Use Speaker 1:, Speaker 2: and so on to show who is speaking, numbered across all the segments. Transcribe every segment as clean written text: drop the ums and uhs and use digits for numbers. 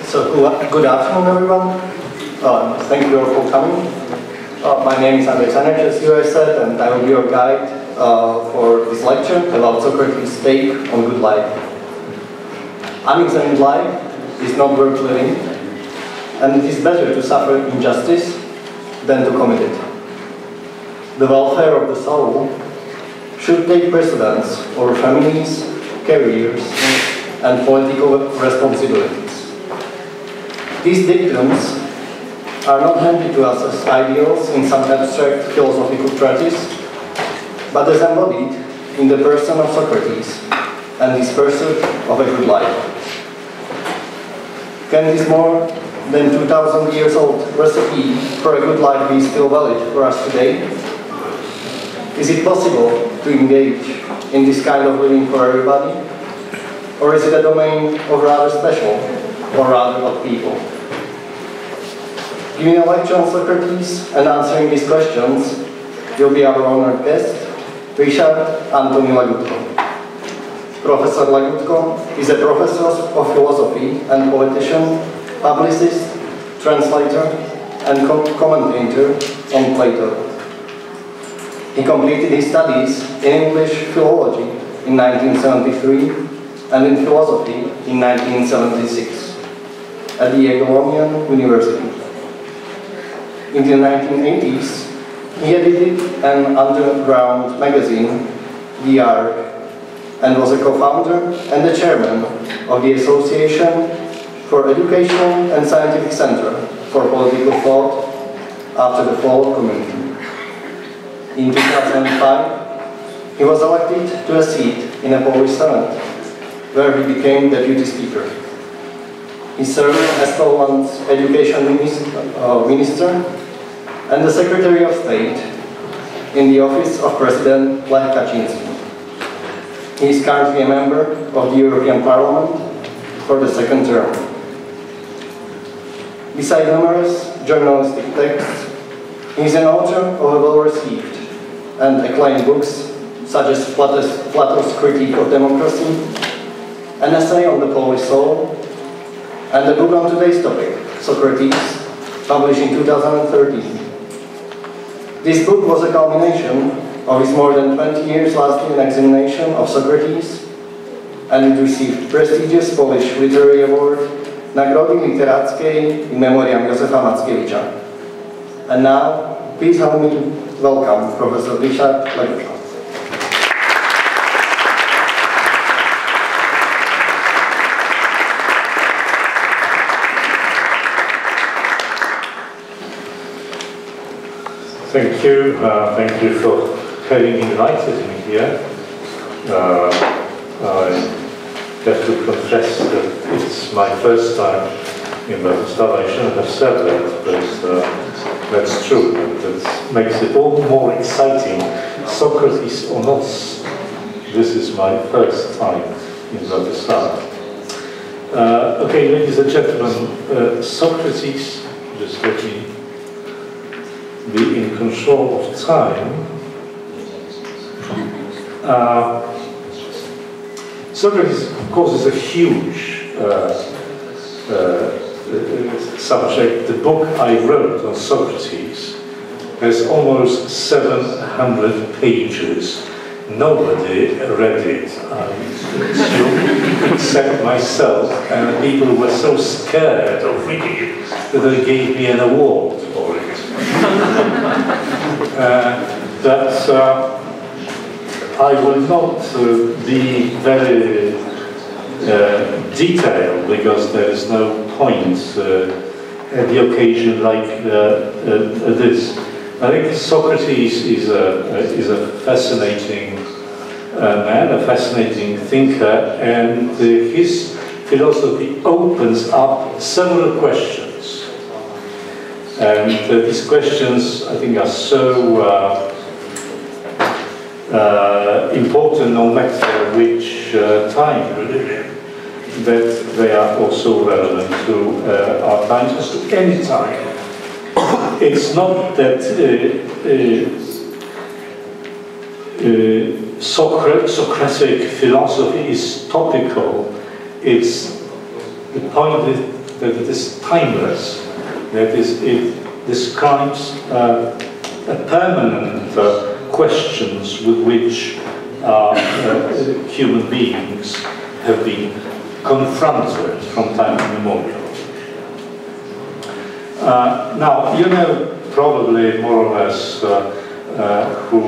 Speaker 1: So good afternoon, everyone. Thank you all for coming. My name is Ryszard, as you have said, and I will be your guide for this lecture about Socrates' take on good life. Unexamined life is not worth living, and it is better to suffer injustice than to commit it. The welfare of the soul should take precedence over families, careers, and political responsibilities. These dictums are not handed to us as ideals in some abstract philosophical treatise, but as embodied in the person of Socrates and his pursuit of a good life. Can this more than 2,000 years old recipe for a good life be still valid for us today? Is it possible to engage in this kind of living for everybody? Or is it a domain of rather special or rather odd people? Giving a lecture on Socrates and answering these questions will be our honored guest, Ryszard Legutko. Professor Legutko is a professor of philosophy and politician, publicist, translator, and commentator on Plato. He completed his studies in English philology in 1973 and in philosophy in 1976 at the Jagiellonian University. In the 1980s, he edited an underground magazine, The Ark, and was a co-founder and the chairman of the Association for Educational and Scientific Center for Political Thought after the fall of community. In 2005, he was elected to a seat in a Polish Senate, where he became deputy speaker. He served as Poland's education minister and the Secretary of State in the office of President Lech Kaczynski. He is currently a member of the European Parliament for the second term. Besides numerous journalistic texts, he is an author of well-received and acclaimed books such as Plato's Critique of Democracy, an essay on the Polish soul, and the book on today's topic, Socrates, published in 2013. This book was a culmination of his more than 20 years lasting examination of Socrates, and it received prestigious Polish Literary Award, Nagrody Literackiej in memoriam Józefa Mackiewicza. And now, please help me to welcome Professor Ryszard Legutko.
Speaker 2: Thank you. Thank you for having invited me here. I have to confess that it's my first time in Bratislava. I shouldn't have said that, but that's true. That makes it all more exciting. Socrates or not, this is my first time in Bratislava. Okay, ladies and gentlemen, Socrates, just let me be in control of time. Socrates, of course, is a huge subject. The book I wrote on Socrates has almost 700 pages. Nobody read it, I assume, except myself, and people were so scared of reading it that they gave me an award for it. I will not be very detailed, because there is no point at the occasion like this. I think Socrates is a fascinating man, a fascinating thinker, and his philosophy opens up several questions. And these questions, I think, are so important no matter which time we live in, that they are also relevant to our times, as to any time. It's not that Socratic philosophy is topical. It's the point that it is timeless, that it describes permanent questions with which human beings have been confronted from time immemorial. Now, you know probably more or less who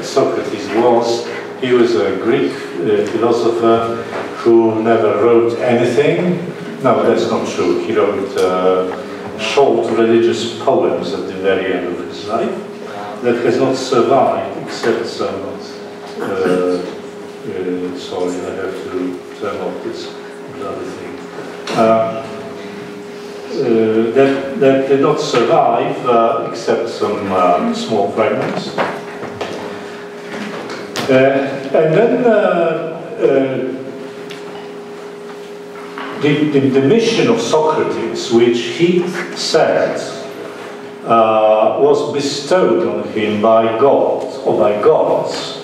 Speaker 2: Socrates was. He was a Greek philosopher who never wrote anything. No, that's not true. He wrote short religious poems at the very end of his life that has not survived except some... sorry, I have to turn off this bloody thing. That did not survive except some small fragments. And then the mission of Socrates, which he said was bestowed on him by God, or by gods,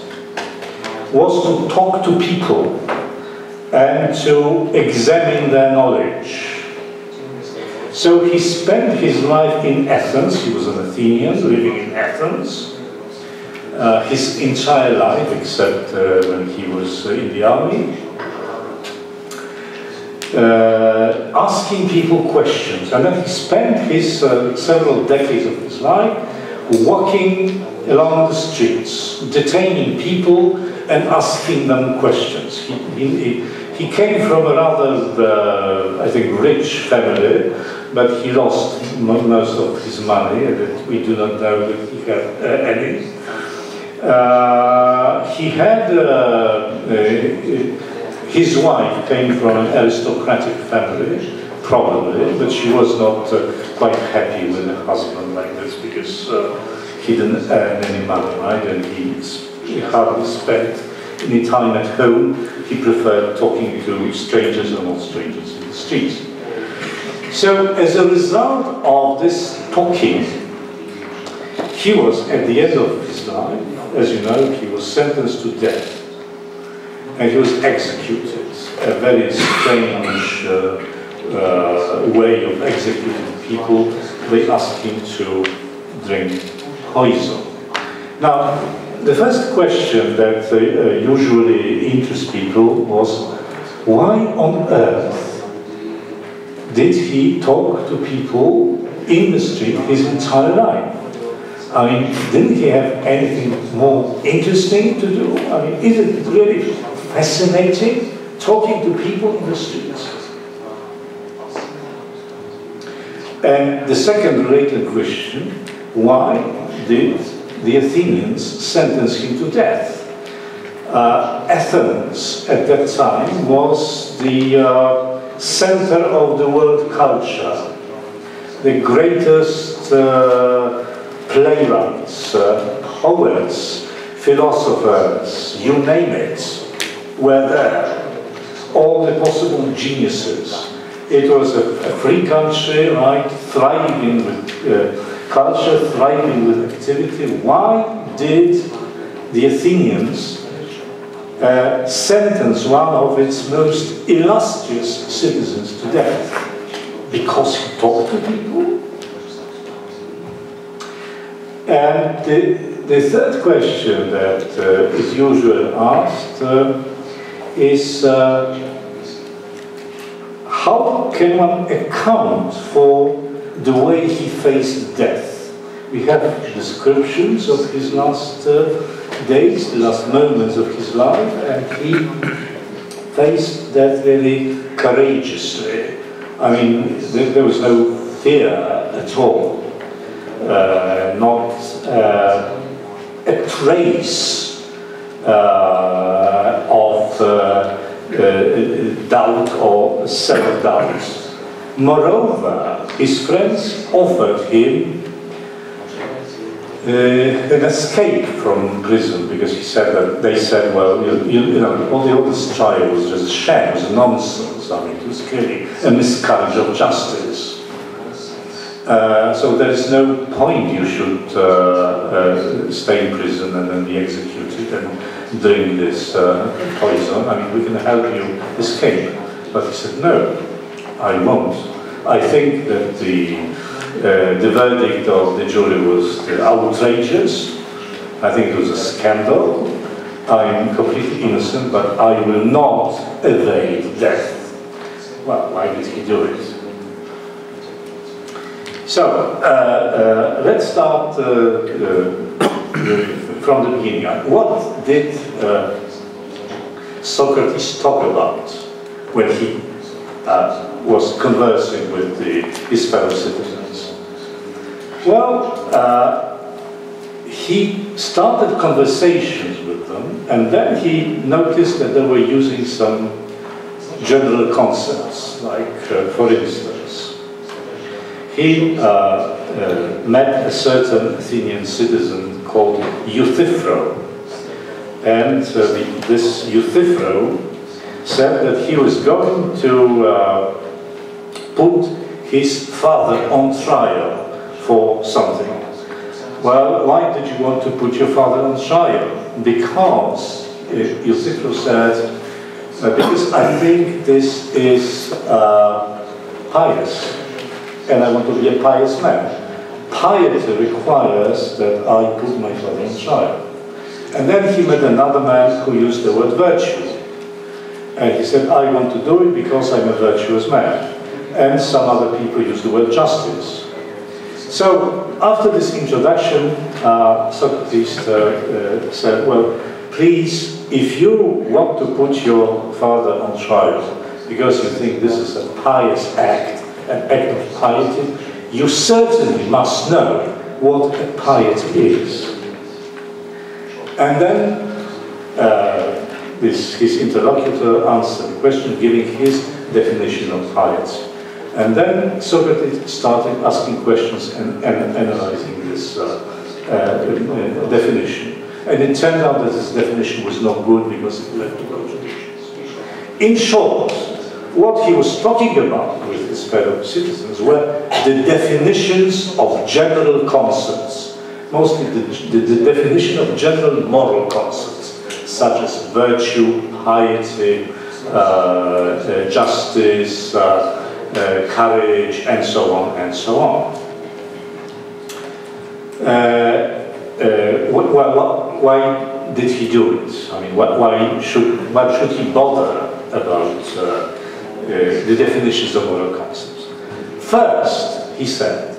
Speaker 2: was to talk to people and to examine their knowledge. So he spent his life in Athens. He was an Athenian living in Athens. His entire life, except when he was in the army, asking people questions. And then he spent his several decades of his life walking along the streets, detaining people and asking them questions. He came from a rather, I think, rich family, but he lost most of his money, and we do not know that he had any. He had, his wife came from an aristocratic family, probably, but she was not quite happy with a husband like this because he didn't earn any money, right? And he hardly spent any time at home. He preferred talking to strangers or not strangers in the streets. So as a result of this talking, he was, at the end of his life, as you know, he was sentenced to death. And he was executed. A very strange way of executing people. They asked him to drink poison. Now, the first question that usually interests people was, why on earth did he talk to people in the street his entire life? I mean, didn't he have anything more interesting to do? I mean, is it really fascinating talking to people in the streets? And the second related question, why did the Athenians sentence him to death? Athens at that time was the center of the world culture. The greatest playwrights, poets, philosophers, you name it, were there. All the possible geniuses. It was a free country, right, thriving with culture, thriving with activity. Why did the Athenians sentence one of its most illustrious citizens to death? Because he talked to people? And the third question that is usually asked is how can one account for the way he faced death? We have descriptions of his last days, the last moments of his life, and he faced death very courageously. I mean, there was no fear at all. Not a trace of doubt or self-doubt. Moreover, his friends offered him an escape from prison because he said that they said, well, you know, all this trial was just a sham, it was nonsense. I mean, it was clearly a miscarriage of justice. So there is no point you should stay in prison and then be executed and drink this poison. I mean, we can help you escape. But he said, no, I won't. I think that the verdict of the jury was outrageous. I think it was a scandal. I am completely innocent, but I will not evade death. Well, why did he do it? So, let's start from the beginning. What did Socrates talk about when he was conversing with his fellow citizens? Well, he started conversations with them, and then he noticed that they were using some general concepts, like, for instance, he met a certain Athenian citizen called Euthyphro, and this Euthyphro said that he was going to put his father on trial for something. Well, why did you want to put your father on trial? Because, Euthyphro said, because I think this is pious, and I want to be a pious man. Piety requires that I put my father on trial. And then he met another man who used the word virtue. And he said, I want to do it because I'm a virtuous man. And some other people used the word justice. So, after this introduction, Socrates said, well, please, if you want to put your father on trial because you think this is a pious act, an act of piety, you certainly must know what a piety is. And then his interlocutor answered the question, giving his definition of piety. And then Socrates started asking questions and analyzing this definition. And it turned out that this definition was not good because it led to contradictions. In short, what he was talking about with his fellow citizens were the definitions of general concepts, mostly the definition of general moral concepts, such as virtue, piety, justice, courage, and so on and so on. Why did he do it? I mean, why should he bother about the definitions of moral concepts? First, he said,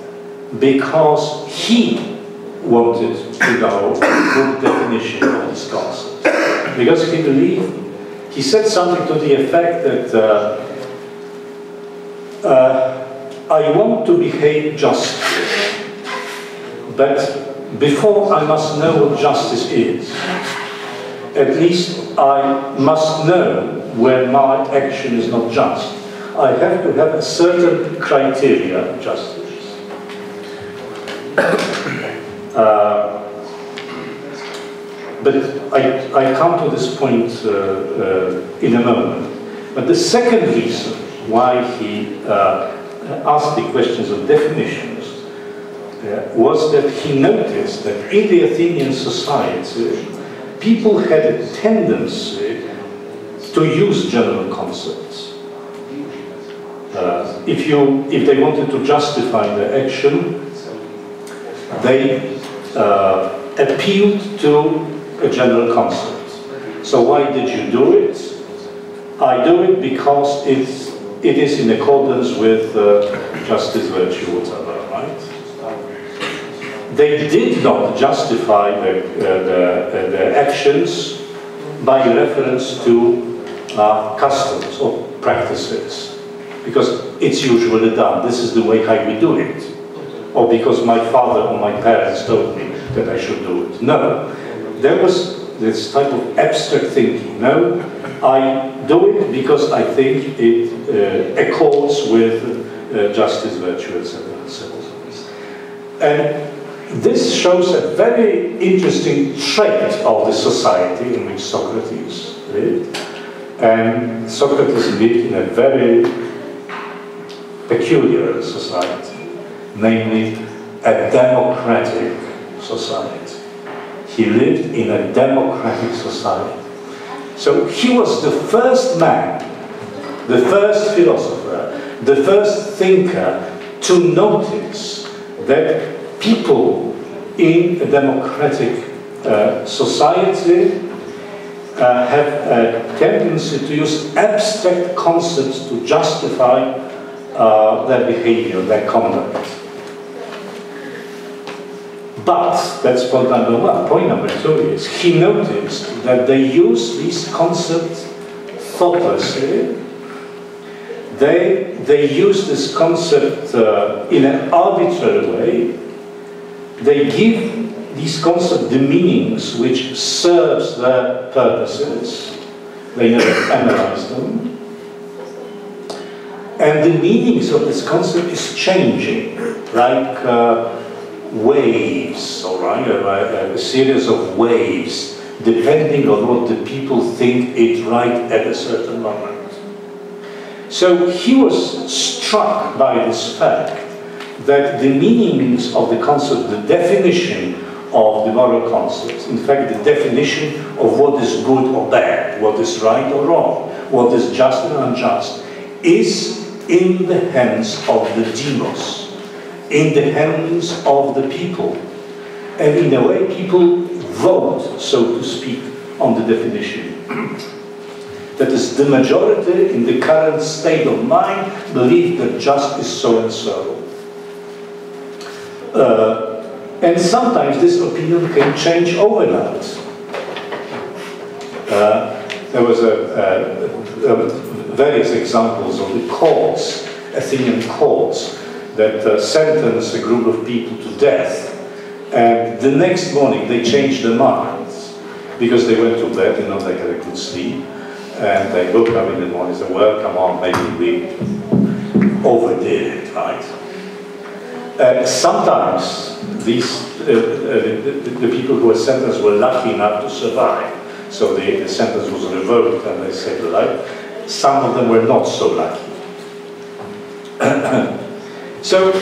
Speaker 2: because he wanted to know the good definition of these concepts. Because he believed, he said something to the effect that I want to behave justly, but before I must know what justice is, at least I must know when my action is not just. I have to have a certain criteria of justice. But I come to this point in a moment. But the second reason why he asked the questions of definitions was that he noticed that in the Athenian society, people had a tendency to use general concepts. If they wanted to justify their action, they appealed to a general concept. So why did you do it? I do it because it is in accordance with justice, virtue, whatever, right? They did not justify their actions by reference to customs or practices, because it's usually done. This is the way how we do it. Or because my father or my parents told me that I should do it. No. There was this type of abstract thinking. No, I do it because I think it accords with justice, virtue, etc., etc. And this shows a very interesting trait of the society in which Socrates lived. And Socrates lived in a very peculiar society, namely a democratic society. He lived in a democratic society. So he was the first man, the first philosopher the first thinker to notice that people in a democratic society have a tendency to use abstract concepts to justify their behavior, their conduct. But that's point number one. Point number two is he noticed that they use these concepts thoughtlessly. They use this concept in an arbitrary way. They give these concepts the meanings which serves their purposes. They never analyze them. And the meanings of this concept is changing, like waves, all right, a series of waves, depending on what the people think is right at a certain moment. So he was struck by this fact that the meanings of the concept, the definition of the moral concepts, in fact the definition of what is good or bad, what is right or wrong, what is just and unjust, is in the hands of the demos, in the hands of the people. And in a way, people vote, so to speak, on the definition. That is, the majority in the current state of mind believe that just is so and so. And sometimes this opinion can change overnight. There was various examples of the courts, Athenian courts, that sentenced a group of people to death, and the next morning they changed their minds because they went to bed, you know, they had a good sleep, and they woke up in the morning and said, well, come on, maybe we overdid it, right? Sometimes these the people who were sentenced were lucky enough to survive, so the sentence was revoked and they saved their life. Some of them were not so lucky. So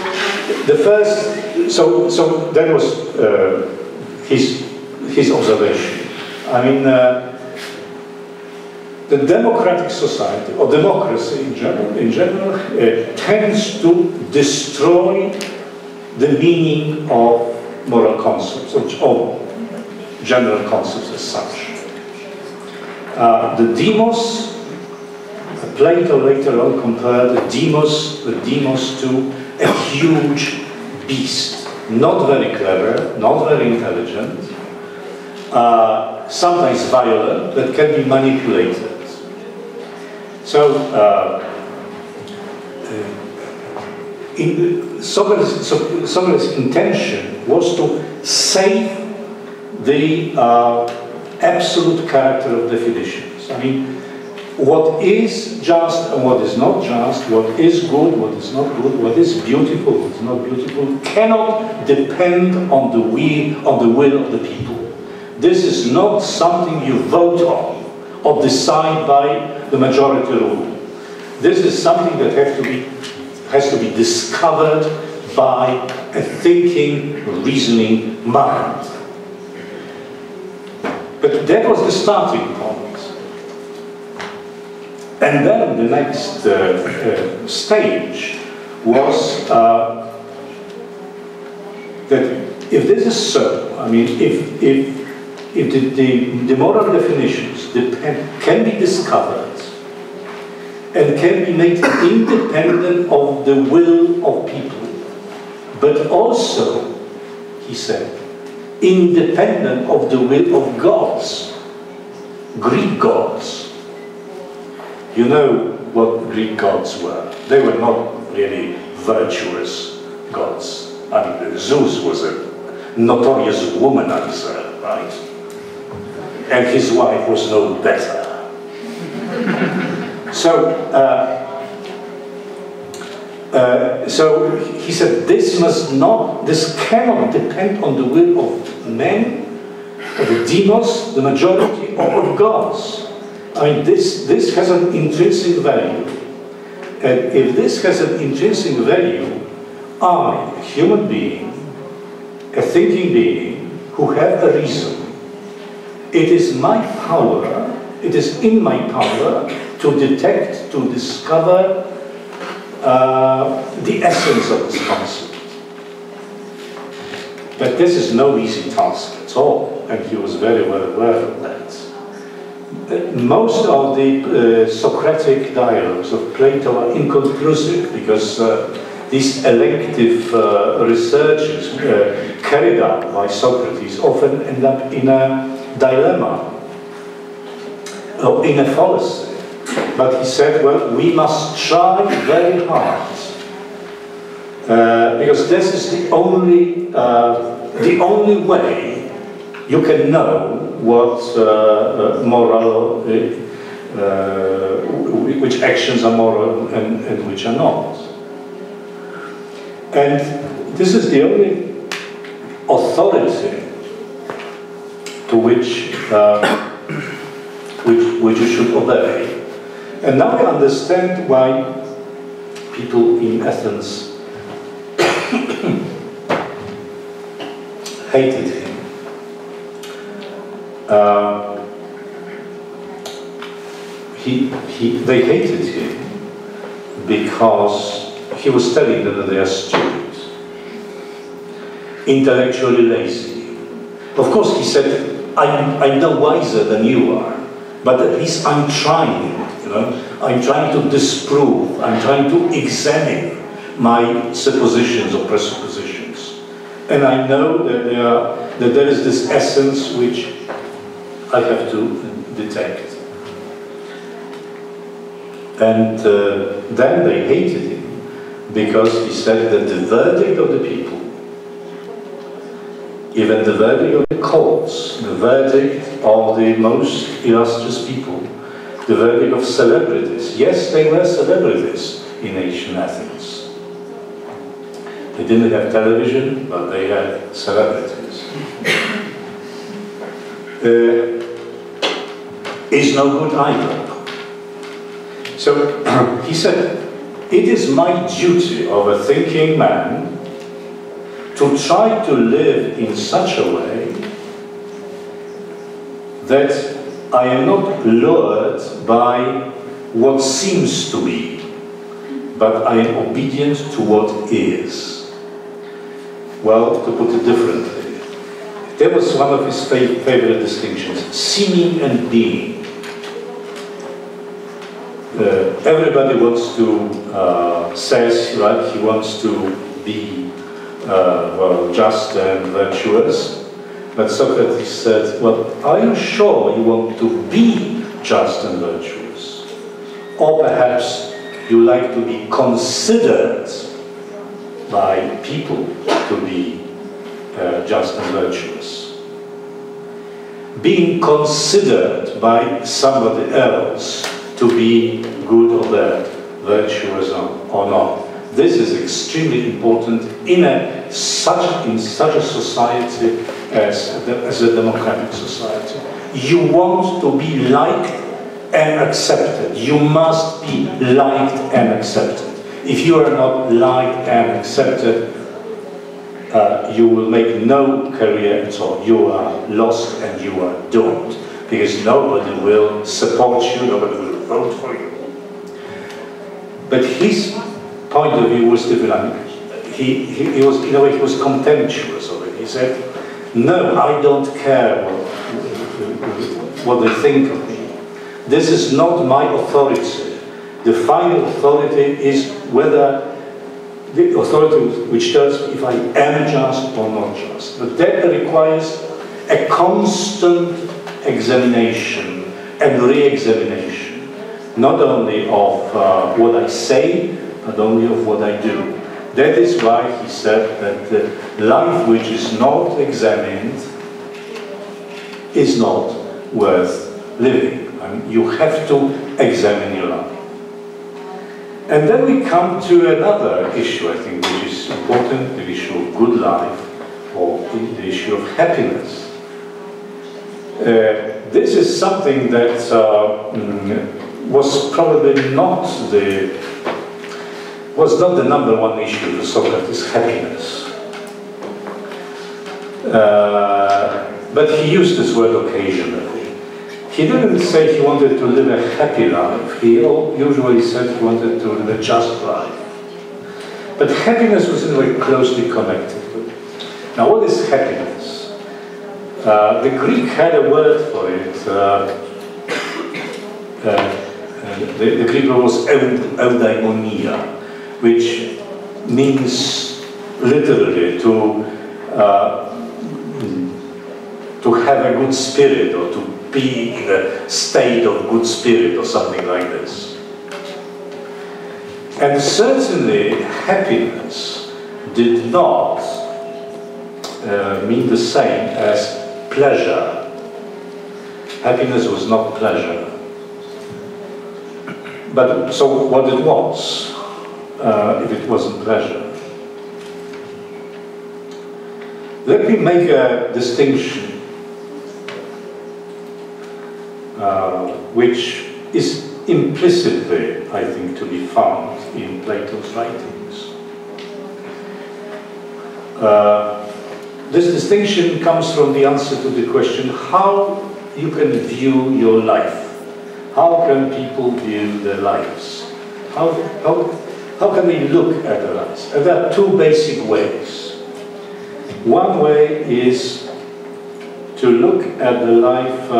Speaker 2: the first, so that was his observation. I mean, the democratic society or democracy in general tends to destroy the meaning of moral concepts or general concepts as such. The demos, Plato later on compared the demos to a huge beast, not very clever, not very intelligent, sometimes violent, that can be manipulated. So, Socrates' intention was to save the absolute character of definitions. I mean, what is just and what is not just, what is good, what is not good, what is beautiful, what is not beautiful, cannot depend on the will of the people. This is not something you vote on or decide by the majority rule. This is something that has to be discovered by a thinking, reasoning mind. But that was the starting point. And then the next stage was that if this is so, I mean, if the moral definitions can be discovered and can be made independent of the will of people, but also, he said, independent of the will of gods, Greek gods. You know what Greek gods were. They were not really virtuous gods. I mean, Zeus was a notorious womanizer, right? And his wife was no better. So he said, this cannot depend on the will of men, of the demos, the majority, or of gods. I mean, this has an intrinsic value. And if this has an intrinsic value, I, a human being, a thinking being, who have a reason, it is my power, it is in my power to detect, to discover the essence of this concept. But this is no easy task at all, and he was very well aware of that. Most of the Socratic dialogues of Plato are inconclusive because these elective researches carried out by Socrates often end up in a dilemma or in a fallacy. But he said, well, we must try very hard because this is the only way you can know what moral, which actions are moral and which are not. And this is the only authority to which you should obey. And now we understand why people in Athens hated him. They hated him because he was telling them that they are stupid, intellectually lazy. Of course, he said, I'm no wiser than you are, but at least I'm trying, you know. I'm trying to disprove, I'm trying to examine my suppositions or presuppositions. And I know that there is this essence which I have to detect. And then they hated him because he said that the verdict of the people, even the verdict of the courts, the verdict of the most illustrious people, the verdict of celebrities. Yes, they were celebrities in ancient Athens. They didn't have television, but they had celebrities. Is no good either. So he said, it is my duty of a thinking man to try to live in such a way that I am not lured by what seems to be, but I am obedient to what is. Well, to put it differently, there was one of his favorite distinctions, seeming and being. Everybody wants to, says, right, he wants to be, well, just and virtuous. But Socrates said, well, are you sure you want to be just and virtuous? Or perhaps you like to be considered by people to be just and virtuous. Being considered by somebody else to be good or bad, virtuous or not. This is extremely important in such a society as a democratic society. You want to be liked and accepted. You must be liked and accepted. If you are not liked and accepted, you will make no career at all. You are lost and you are doomed, because nobody will support you, nobody will vote for you. But his point of view was different. He was, in a way, he was contemptuous of it. He said, no, I don't care what they think of me. This is not my authority. The final authority is whether the authority which tells me if I am just or not just. But that requires a constant examination and re-examination, not only of what I say, but only of what I do. That is why he said that the life which is not examined is not worth living. I mean, you have to examine your life. And then we come to another issue, I think, which is important, the issue of good life, or the issue of happiness. This is something that was probably not the number one issue for Socrates, happiness. But he used this word occasionally. He didn't say he wanted to live a happy life. He usually said he wanted to live a just life. But happiness was in a way closely connected with it. Now, what is happiness? The Greek had a word for it. The Greek word was eudaimonia, which means literally to have a good spirit, or to be in a state of good spirit, or something like this. And certainly happiness did not mean the same as pleasure. Happiness was not pleasure. But so what it was, if it wasn't pleasure? Let me make a distinction which is implicitly, I think, to be found in Plato's writings. This distinction comes from the answer to the question how you can view your life. How can people view their lives? How can they look at their lives? And there are two basic ways. One way is to look at the life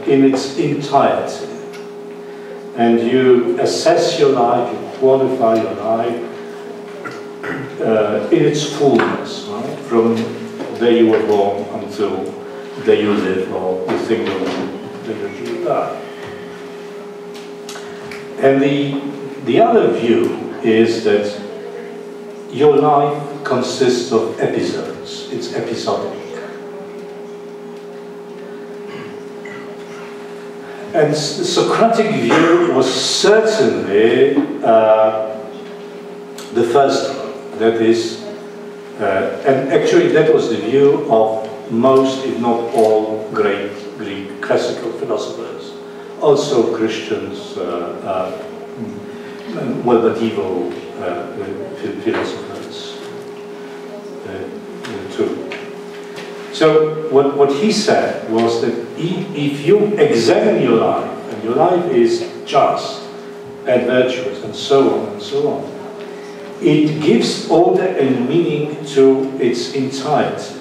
Speaker 2: in its entirety. And you assess your life, you qualify your life in its fullness, right? From the day you were born until the day you live, or the thing that you die. And the other view is that your life consists of episodes. It's episodic. And the Socratic view was certainly the first one. That is, and actually that was the view of most, if not all, great Greek classical philosophers. Also Christians, well, medieval philosophers too. So what he said was that if you examine your life, and your life is just and virtuous and so on, it gives order and meaning to its entirety.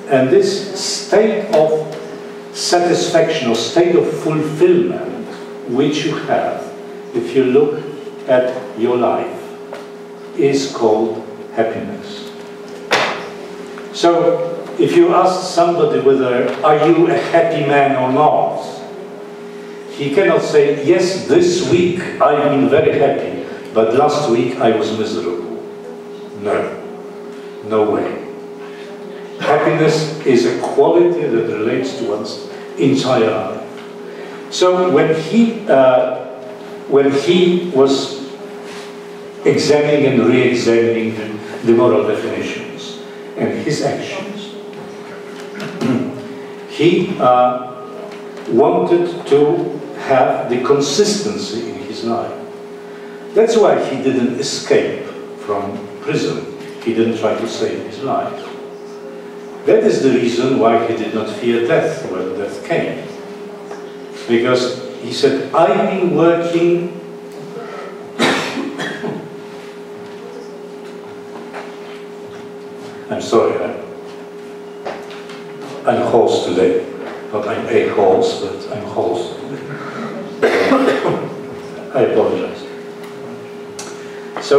Speaker 2: And this state of satisfaction or state of fulfillment which you have if you look at your life is called happiness. So if you ask somebody whether are you a happy man or not, he cannot say, yes, this week I've been very happy, but last week I was miserable. No way. Happiness is a quality that relates to one's entire life. So when he was examining and re-examining the moral definitions and his actions, he wanted to have the consistency in his life. That's why he didn't escape from prison. He didn't try to save his life. That is the reason why he did not fear death when death came. Because he said, I've been working I'm sorry, I'm hoarse today. Not I'm a horse, but I'm hoarse today. I apologize. So,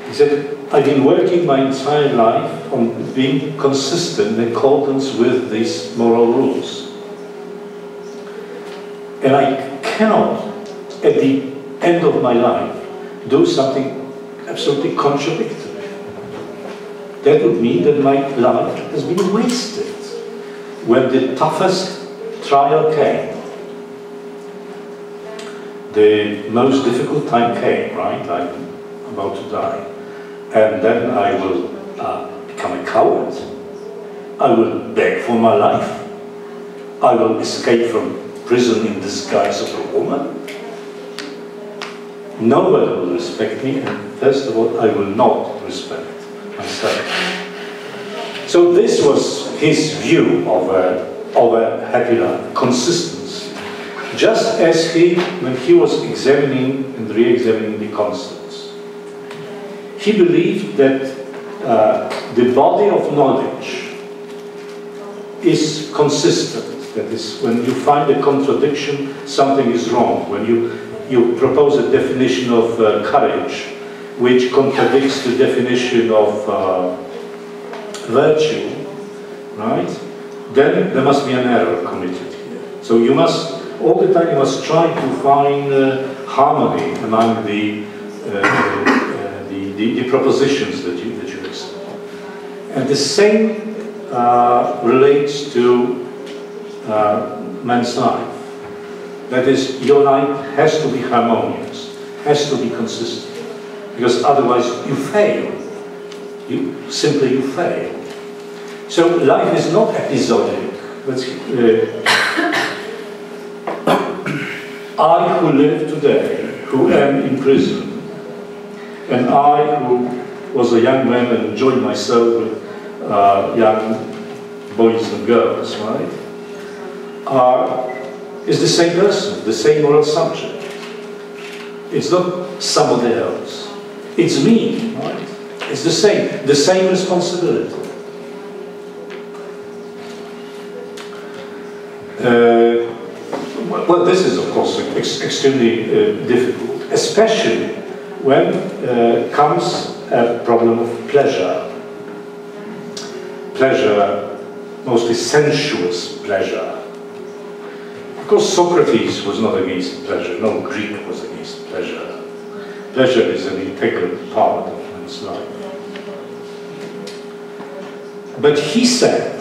Speaker 2: he said, I've been working my entire life on being consistent in accordance with these moral rules. And I cannot, at the end of my life, do something absolutely contradictory. That would mean that my life has been wasted. When the toughest trial came, the most difficult time came, right? I'm about to die. And then I will become a coward. I will beg for my life. I will escape from prison in disguise of a woman. Nobody will respect me, and first of all, I will not respect myself. So this was his view of a happy life, consistency. Just as when he was examining and re-examining the concepts, he believed that the body of knowledge is consistent. That is, when you find a contradiction, something is wrong. When you propose a definition of courage, which contradicts the definition of virtue, right? Then there must be an error committed here. So you must, all the time, you must try to find harmony among the propositions that you accept. And the same relates to man's life. That is, your life has to be harmonious, has to be consistent, because otherwise you fail. You fail. So life is not episodic. I who live today, who am in prison, and I who was a young man and enjoyed myself with young boys and girls, right, is the same person, the same moral subject. It's not somebody else. It's me, right? It's the same responsibility. Well, this is, of course, extremely difficult, especially when comes a problem of pleasure. Pleasure, mostly sensuous pleasure. Of course, Sokrates was not against pleasure. No Greek was against pleasure. Pleasure is an integral part of man's life. But he said,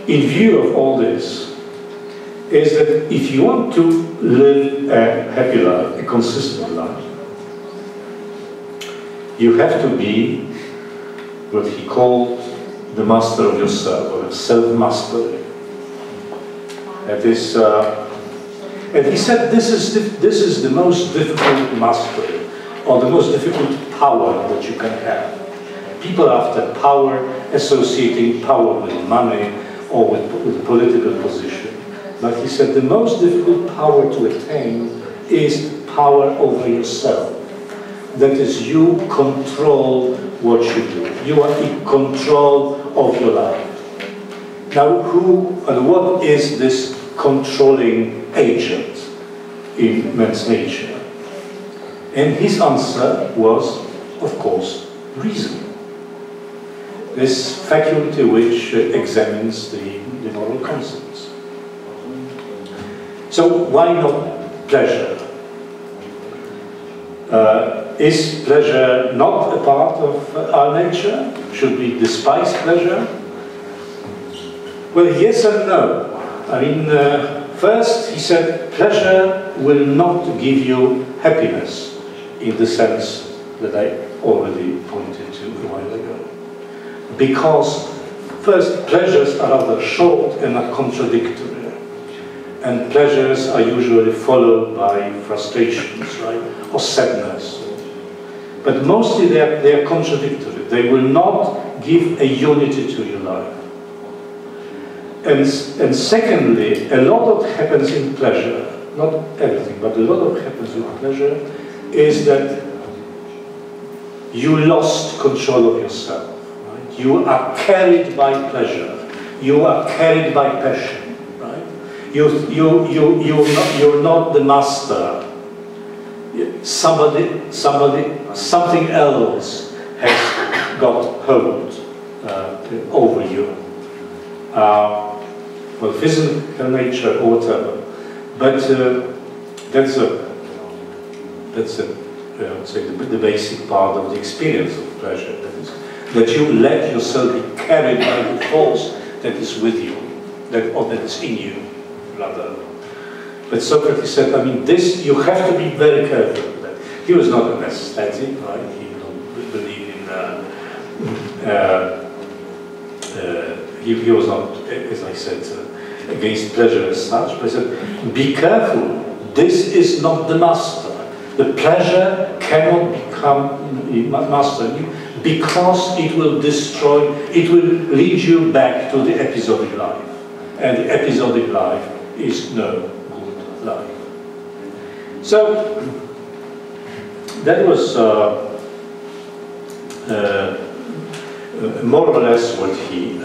Speaker 2: in view of all this, is that if you want to live a happy life, a consistent life, you have to be what he called the master of yourself, or self-mastery. That is, and he said this is the most difficult mastery, or the most difficult power that you can have. People after power, associating power with money or with political position. But he said the most difficult power to attain is power over yourself. That is, you control what you do. You are in control of your life. Now, who and what is this controlling agent in man's nature? And his answer was, of course, reason. This faculty which examines the moral concepts. So why not pleasure? Is pleasure not a part of our nature? Should we despise pleasure? Well, yes and no. I mean, first he said pleasure will not give you happiness in the sense that I already pointed to a while ago. Because first, pleasures are rather short and are contradictory. And pleasures are usually followed by frustrations, right? Or sadness. But mostly they are contradictory. They will not give a unity to your life. And secondly, a lot that happens in pleasure, not everything, but a lot that happens in pleasure is that you lost control of yourself. Right? You are carried by pleasure. You are carried by passion. You're not the master. Something else has got hold over you. Well, physical nature or whatever. But that's say the basic part of the experience of pleasure. That you let yourself be carried by the force that is with you, that is in you. Rather. But Socrates said, I mean, this, you have to be very careful with that. He was not an aesthetic, right? He didn't believe in, he was not, as I said, against pleasure as such, but he said, be careful, this is not the master. The pleasure cannot become master you because it will destroy, it will lead you back to the episodic life. And the episodic life is no good life. So that was more or less what he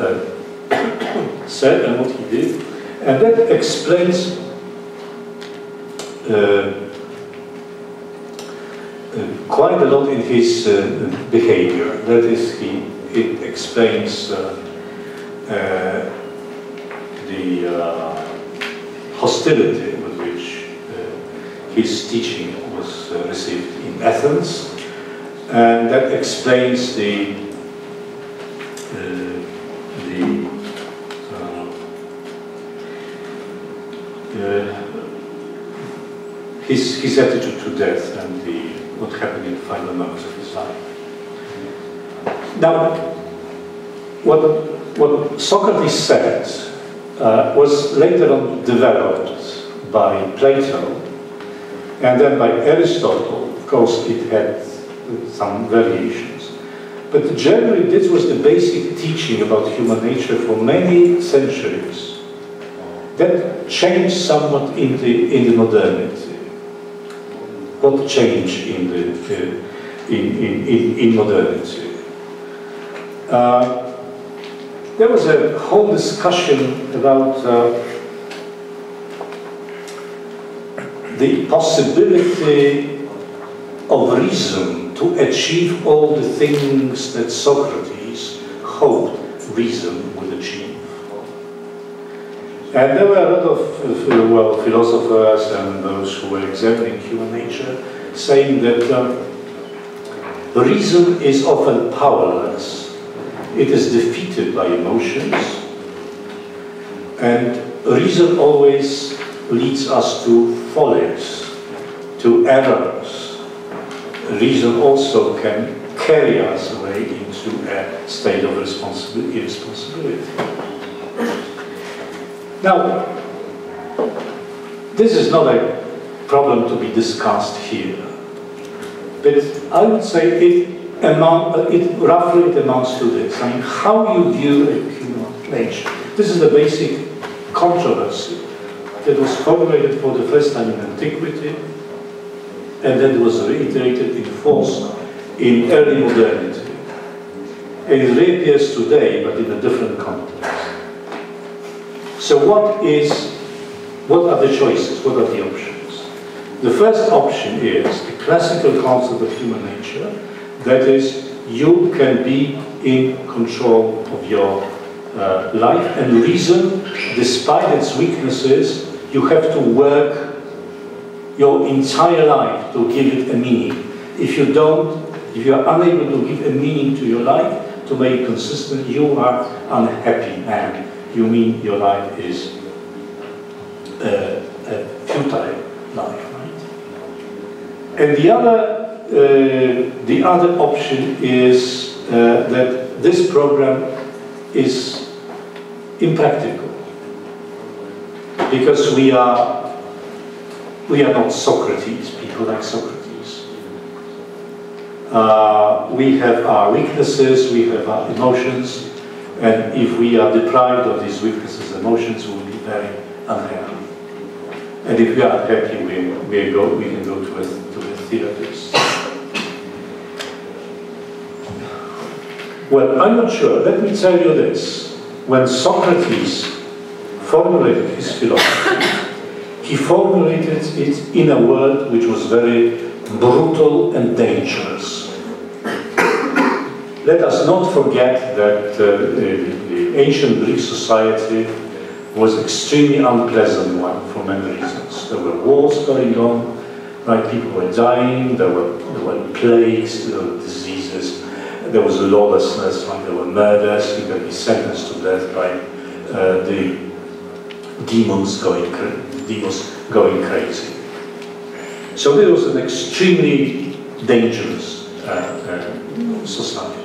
Speaker 2: said and what he did, and that explains quite a lot in his behavior. That is, it explains the hostility with which his teaching was received in Athens, and that explains his attitude to death and what happened in the final moments of his life. Now, what Socrates said was later on developed by Plato and then by Aristotle. Of course, it had some variations. But generally, this was the basic teaching about human nature for many centuries. That changed somewhat in the modernity. What changed in modernity? There was a whole discussion about the possibility of reason to achieve all the things that Socrates hoped reason would achieve. And there were a lot of philosophers and those who were examining human nature saying that reason is often powerless. It is defeated by emotions, and reason always leads us to follies, to errors. Reason also can carry us away into a state of irresponsibility. Now, this is not a problem to be discussed here, but I would say roughly it amounts to this. I mean, how you view a human nature. This is the basic controversy that was formulated for the first time in antiquity, and then was reiterated in force in early modernity. And it reappears today, but in a different context. So what are the choices? What are the options? The first option is the classical concept of human nature. That is, you can be in control of your life, and reason, despite its weaknesses, you have to work your entire life to give it a meaning. If you don't, if you are unable to give a meaning to your life, to make it consistent, you are unhappy man. You mean your life is a futile life, right? And the other option is that this program is impractical, because we are not Socrates, people like Socrates. We have our weaknesses, we have our emotions, and if we are deprived of these weaknesses and emotions, we will be very unhappy. And if we are unhappy, we can go to a therapist. Well, I'm not sure. Let me tell you this. When Socrates formulated his philosophy, he formulated it in a world which was very brutal and dangerous. Let us not forget that the ancient Greek society was extremely unpleasant one for many reasons. There were wars going on, right? People were dying, there were plagues, there were diseases, there was lawlessness, right? There were murders, you could be sentenced to death by the demons going crazy. So it was an extremely dangerous society.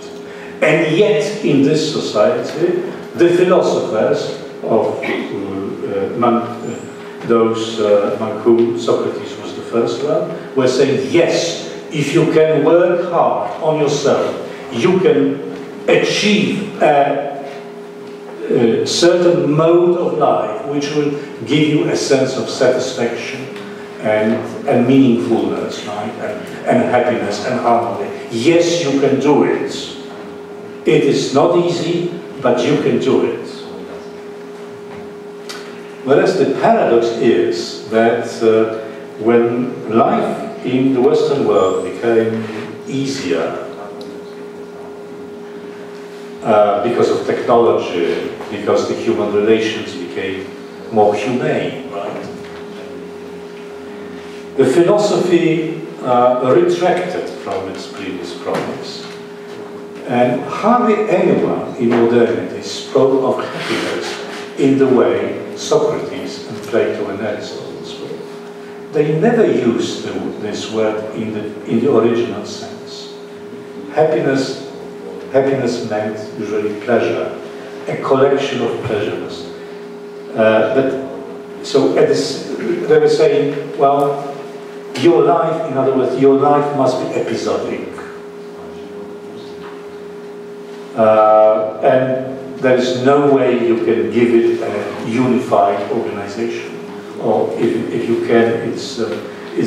Speaker 2: And yet, in this society, the philosophers of those among whom Socrates was the first one, were saying, yes, if you can work hard on yourself, you can achieve a certain mode of life which will give you a sense of satisfaction and meaningfulness, right? And happiness and harmony. Yes, you can do it. It is not easy, but you can do it. Whereas the paradox is that when life in the Western world became easier because of technology, because the human relations became more humane, right? The philosophy retracted from its previous promise. And hardly anyone in modernity spoke of happiness in the way Socrates and Plato and Aristotle spoke. They never used this word in the original sense. Happiness meant usually pleasure, a collection of pleasures. So they were saying, well, your life, in other words, your life must be episodic. And there is no way you can give it a unified organization. Or if you can, it's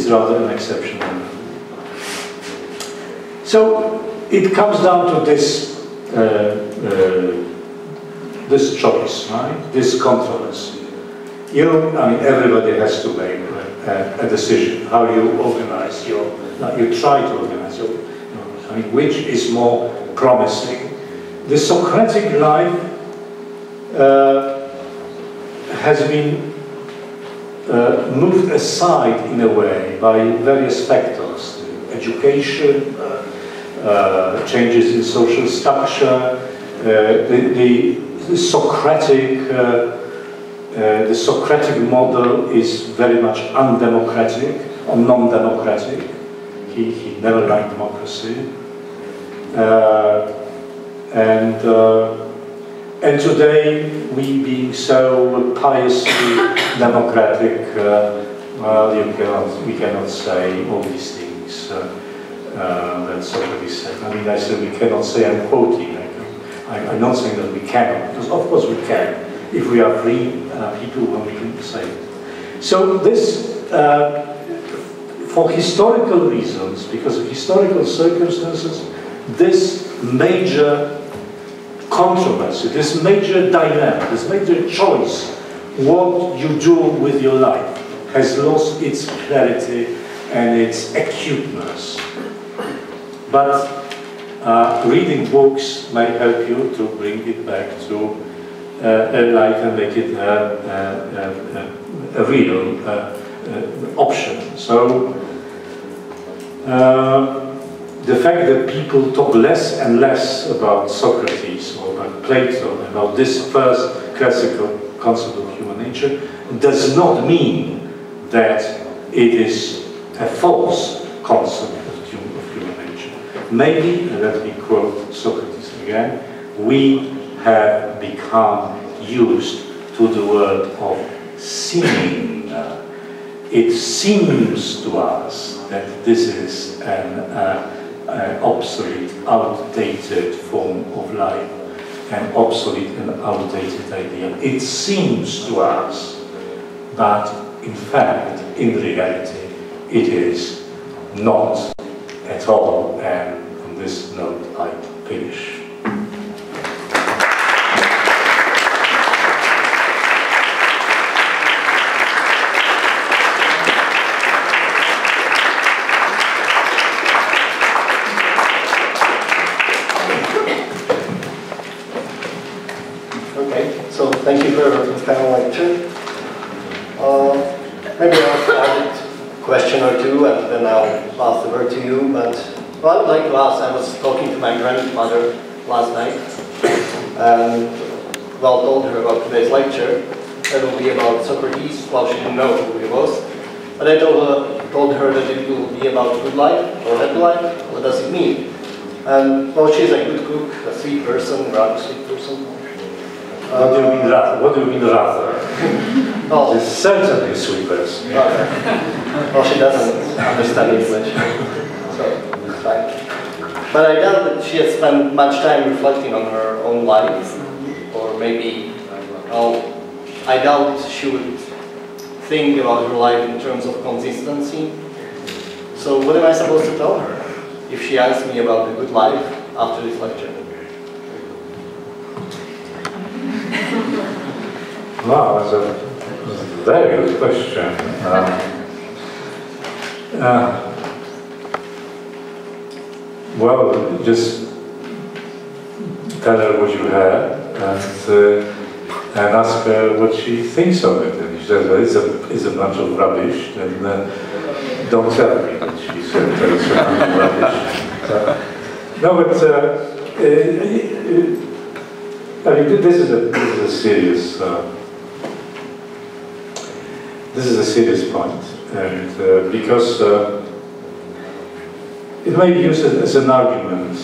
Speaker 2: rather an exceptional. So it comes down to this choice, right? This controversy. Everybody has to make a decision how you organize you try to organize which is more promising. The Socratic life has been moved aside in a way by various factors: education, changes in social structure, the Socratic model is very much undemocratic or non-democratic. He never liked democracy. And today, we being so piously democratic, well, we cannot say all these things that Socrates said. I said we cannot say, I'm quoting. I'm not saying that we cannot, because of course we can. If we are free people, well, we can say it. So this, for historical reasons, because of historical circumstances, this major controversy, this major dilemma, this major choice, what you do with your life, has lost its clarity and its acuteness. But reading books may help you to bring it back to life and make it a real option. So the fact that people talk less and less about Socrates or about Plato, about this first classical concept of human nature, does not mean that it is a false concept of human nature. Maybe, let me quote Socrates again, we have become used to the word of seeming. It seems to us that this is an obsolete, outdated form of life, an obsolete and outdated idea. It seems to us, but in fact, in reality, it is not at all. And on this note, I finish.
Speaker 1: Thank you for this panel lecture. Maybe I'll add a question or two and then I'll pass the word to you. But what I would like to ask, I was talking to my grandmother last night and told her about today's lecture. It will be about Socrates. Well, she didn't know who he was. But I told her that it will be about good life or happy life. What does it mean? And well, she's a good cook, a sweet person, rather sweet person.
Speaker 2: What do you mean rather? What do you mean rather?
Speaker 1: Oh.
Speaker 2: She's certainly a sweet person.
Speaker 1: Well, she doesn't understand English, so it's fine. But I doubt that she has spent much time reflecting on her own life, or maybe, well, I doubt she would think about her life in terms of consistency. So what am I supposed to tell her if she asks me about a good life after this lecture?
Speaker 2: Wow, that's a very good question. Well, just tell her what you heard and ask her what she thinks of it. And if she says, well, it's a bunch of rubbish, then don't tell me that she said it's a bunch of rubbish. No, but I mean, this is a serious point, and because it may be used as an argument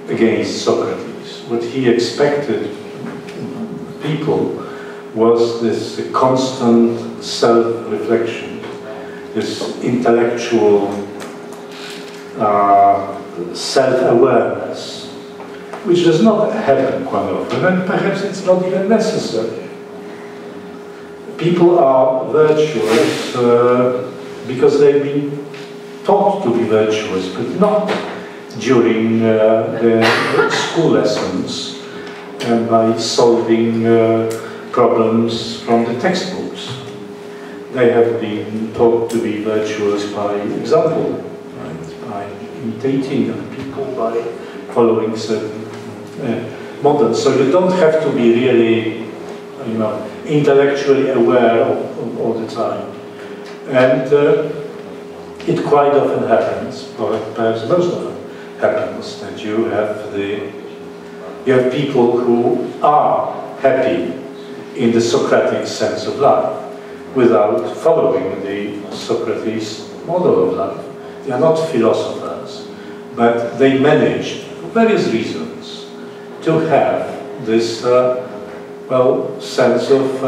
Speaker 2: against Socrates. What he expected people was this constant self-reflection, this intellectual self-awareness, which does not happen quite often, and perhaps it's not even necessary. People are virtuous because they've been taught to be virtuous, but not during their school lessons and by solving problems from the textbooks. They have been taught to be virtuous by example, right? By imitating other people, by following certain models. So you don't have to be really, you know, intellectually aware all the time. And it quite often happens, or perhaps most often happens, that you have people who are happy in the Socratic sense of life without following the Socrates model of life. They are not philosophers, but they manage, for various reasons, to have this sense of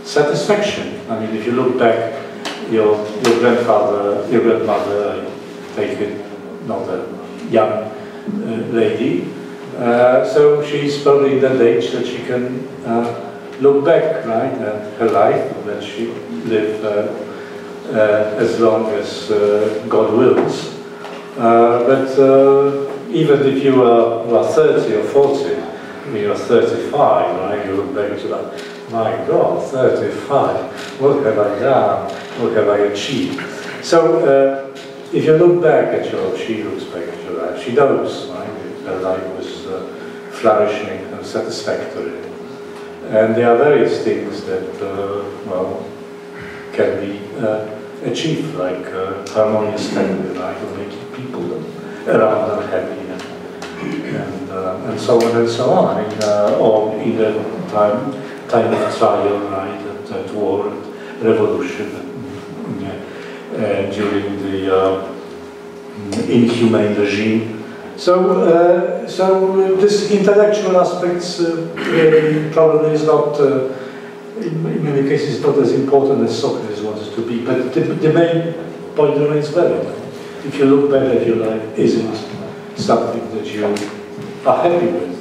Speaker 2: satisfaction. I mean, if you look back, your grandfather, your grandmother, take it, not a young lady, so she's probably in that age that she can look back, right, at her life, that she lived as long as God wills. But even if you are 30 or 40, when you're 35, right, you look back to that, my God, 35, what have I done? What have I achieved? So, if you look back at she looks back at your life, she knows, right, her life was flourishing and satisfactory. And there are various things that, can be achieved, like harmonious family life, or making people around them happy, and so on and so on. I mean, or in the time of trial, right, at war, revolution, during the inhumane regime. So this intellectual aspects probably is not, in many cases, not as important as Socrates wanted to be. But the main point remains valid. If you look back at your life, is it something that you are happy with?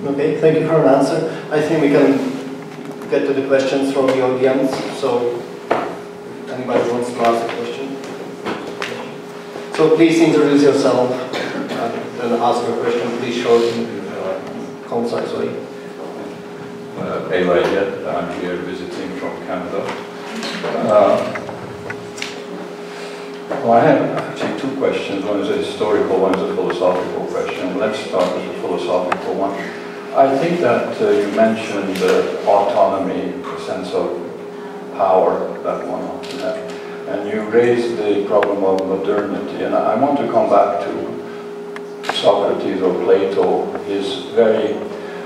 Speaker 1: Okay, thank you for an answer. I think we can get to the questions from the audience. So, if anybody wants to ask a question. So please introduce yourself and ask your question. Please short and concise way.
Speaker 3: I'm here visiting from Canada. Well, I have actually two questions. One is a historical, one is a philosophical question. Let's start with the philosophical one. I think that you mentioned autonomy, the sense of power that one ought to have. And you raised the problem of modernity. And I want to come back to Socrates or Plato, his very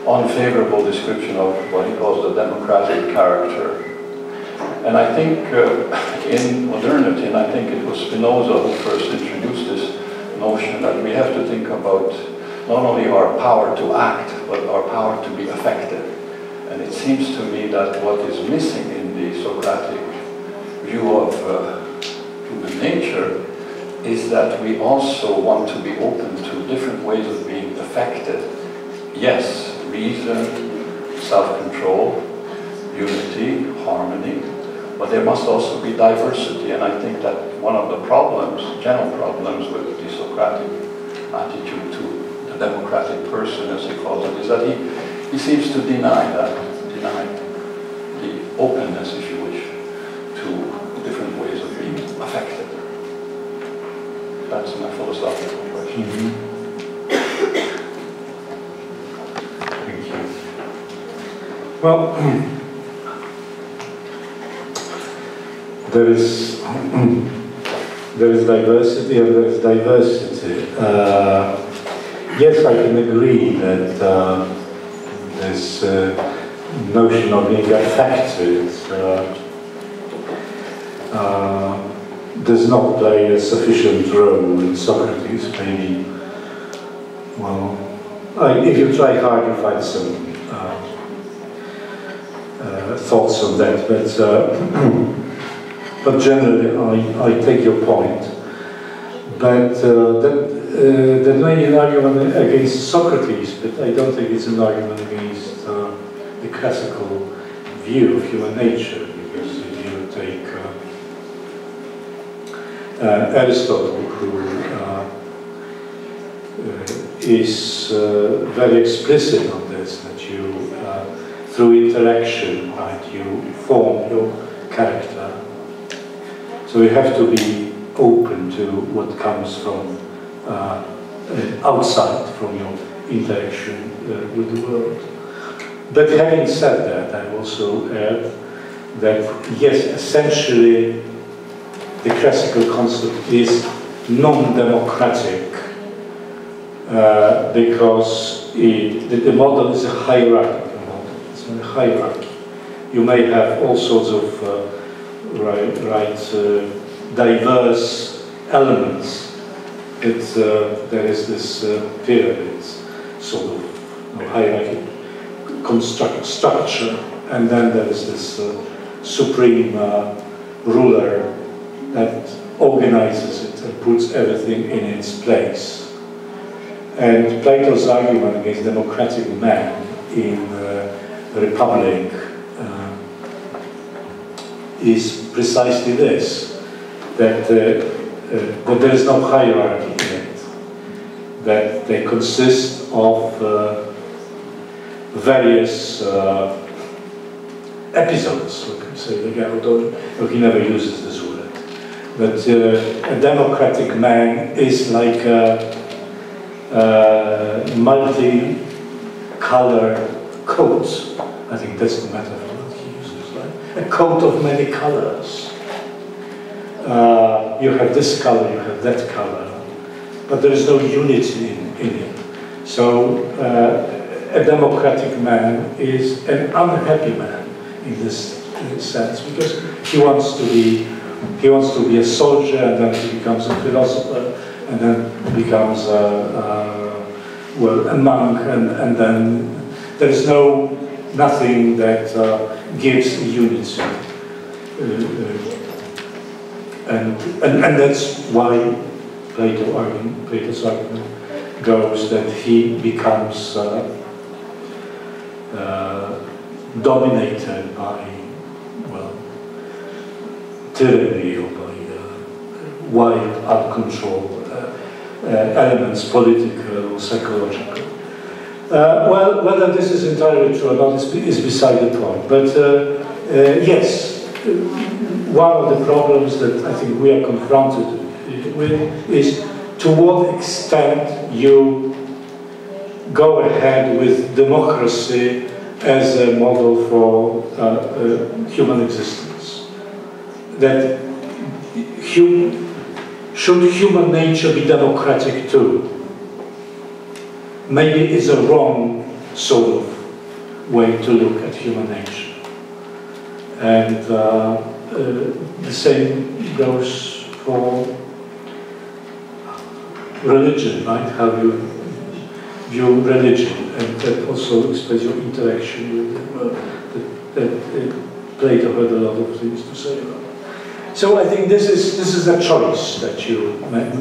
Speaker 3: unfavorable description of what he calls the democratic character. And I think in modernity, and I think it was Spinoza who first introduced this notion that we have to think about not only our power to act, but our power to be effective. And it seems to me that what is missing in the Socratic view of human nature is that we also want to be open to different ways of being effective yes, reason, self-control, unity, harmony, but there must also be diversity, and I think that one of the problems, general problems with the Socratic attitude to the democratic person, as he calls it, is that he seems to deny the openness, if you wish, to different ways of being affected. That's my philosophical question.
Speaker 2: Mm-hmm. Thank you. Well, there is diversity and there is diversity. Yes, I can agree that this notion of being affected does not play a sufficient role in Socrates. Maybe, well, if you try hard, you find some thoughts on that, but generally I take your point. But that may be an argument against Socrates, but I don't think it's an argument against the classical view of human nature, because if you take Aristotle, who is very explicit on this, that you, through interaction, right, you form your character. So you have to be open to what comes from outside, from your interaction with the world. But having said that, I also add that, yes, essentially, the classical concept is non-democratic because the model is a hierarchical model. It's a hierarchy. You may have all sorts of diverse elements. There is this pyramid sort of hierarchy structure, and then there is this supreme rular that organizes it and puts everything in its place. And Plato's argument against democratic man in the Republic is precisely this, that there is no hierarchy in it, that they consist of various episodes, we can say, although he never uses this word. But a democratic man is like a multi-colored coat. I think that's the metaphor that he uses, right? A coat of many colors. You have this color, you have that color, but there is no unity in it. So a democratic man is an unhappy man in this sense, because he wants to be a soldier, and then he becomes a philosopher, and then becomes well, a monk, and then there is nothing that gives unity. And that's why Plato's argument goes that he becomes dominated by, well, tyranny or by wild, uncontrolled elements, political or psychological. Well, whether this is entirely true or not is beside the point. But yes, one of the problems that I think we are confronted with is to what extent you go ahead with democracy as a model for human existence. That should human nature be democratic too? Maybe it's a wrong sort of way to look at human nature. And the same goes for religion, right? How you view religion, and that also explains your interaction with the world. That Plato had a lot of things to say about it. So I think this is a choice that you make.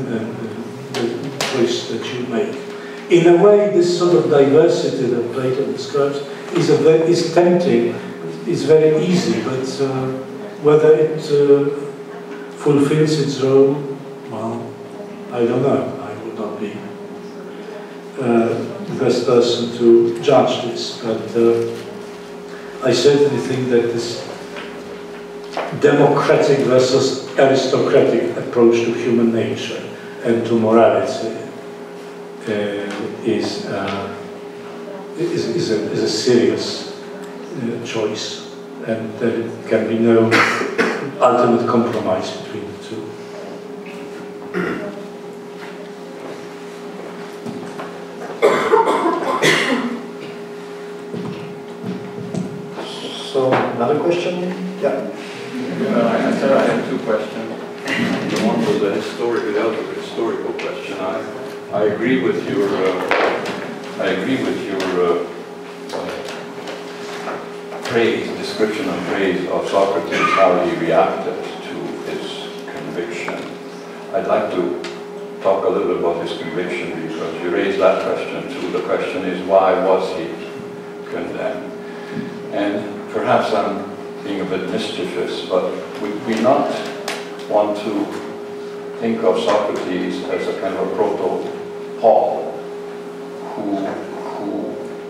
Speaker 2: In a way, this sort of diversity that Plato describes is tempting, is very easy, but whether it fulfills its role, well, I don't know. I would not be the best person to judge this, but I certainly think that this democratic versus aristocratic approach to human nature and to morality is a serious choice, and there can be no ultimate compromise between the two.
Speaker 1: So, another question? Yeah.
Speaker 3: I said I had two questions. The one was a historical question. I agree with your description and praise of Socrates, how he reacted to his conviction. I'd like to talk a little bit about his conviction, because you raised that question too. The question is, why was he condemned? And perhaps I'm being a bit mischievous, but would we not want to think of Socrates as a kind of a proto-Paul who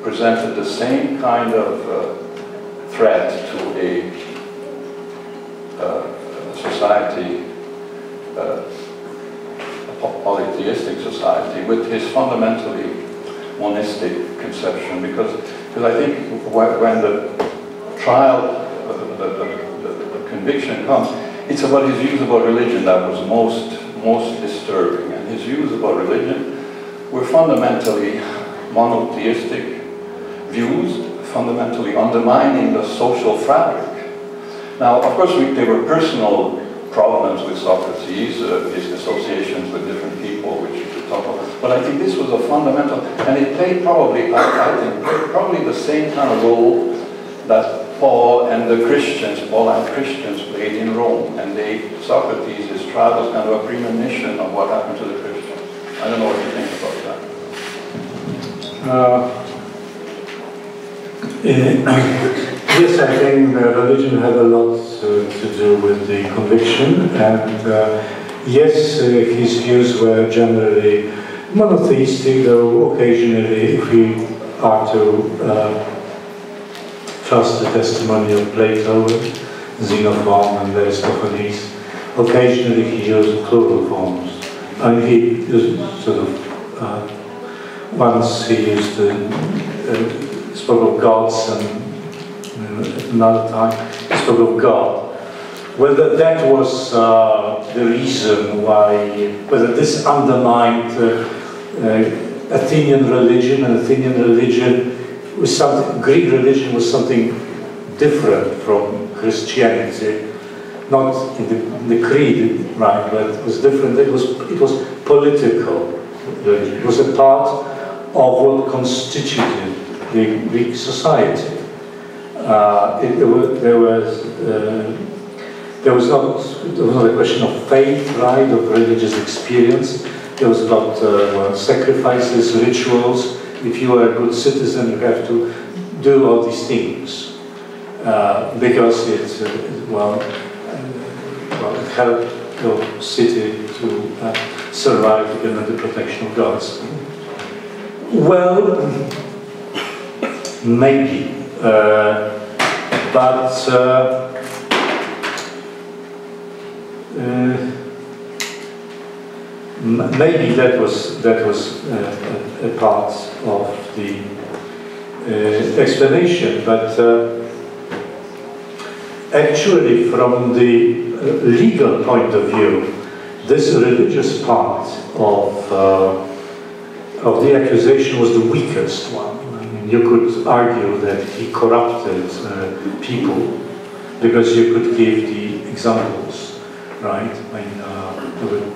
Speaker 3: presented the same kind of threat to a society, a polytheistic society, with his fundamentally monistic conception? Because I think when the trial, the conviction comes, it's about his views about religion that was most disturbing. And his views about religion were fundamentally monotheistic views, fundamentally undermining the social fabric. Now, of course, there were personal problems with Socrates, his associations with different people, which you could talk about. But I think this was a fundamental, and it played probably, I think, probably the same kind of role that Paul and Christians played in Rome. And Socrates' trial was kind of a premonition of what happened to the Christians. I don't know what you think about that.
Speaker 2: Yes, I think religion had a lot to do with the conviction, and yes, his views were generally monotheistic, though occasionally, if we are to trust the testimony of Plato, Xenophon and Aristophanes, occasionally he used plural forms. And he used sort of, once he used spoke of gods, and another time he spoke of God. Whether that was the reason why, whether this undermined Athenian religion, and Athenian religion was something, Greek religion was something different from Christianity, not in the creed, right, but it was different. It was political religion. It was a part of what constituted the Greek society. There was not a question of faith, right, of religious experience. There was about sacrifices, rituals. If you are a good citizen, you have to do all these things because it helped your city to survive under the protection of gods. Well, maybe, but maybe that was a part of the explanation, but actually, from the legal point of view, this religious part of the accusation was the weakest one. I mean, you could argue that he corrupted people, because you could give the examples, right? I mean, there were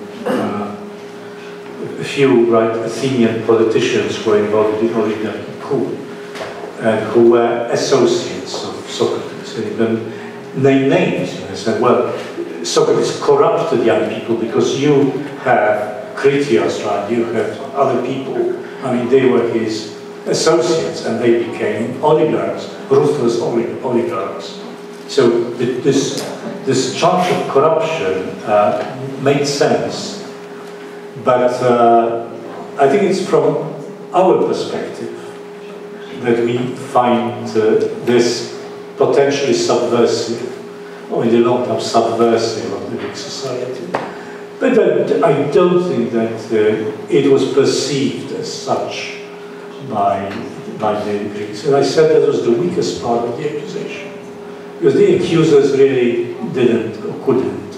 Speaker 2: a few, right, Athenian politicians who were involved in the oligarchy coup, and who were associates of Socrates, and even named names. And they said, well, Socrates corrupted young people because you have Critias, right? You have other people I mean, they were his associates, and they became oligarchs, ruthless oligarchs. So this charge of corruption made sense, but I think it's from our perspective that we find this potentially subversive, or in the long term subversive of the Greek society. But I don't think that it was perceived as such by the Greeks. And I said that was the weakest part of the accusation, because the accusers really didn't or couldn't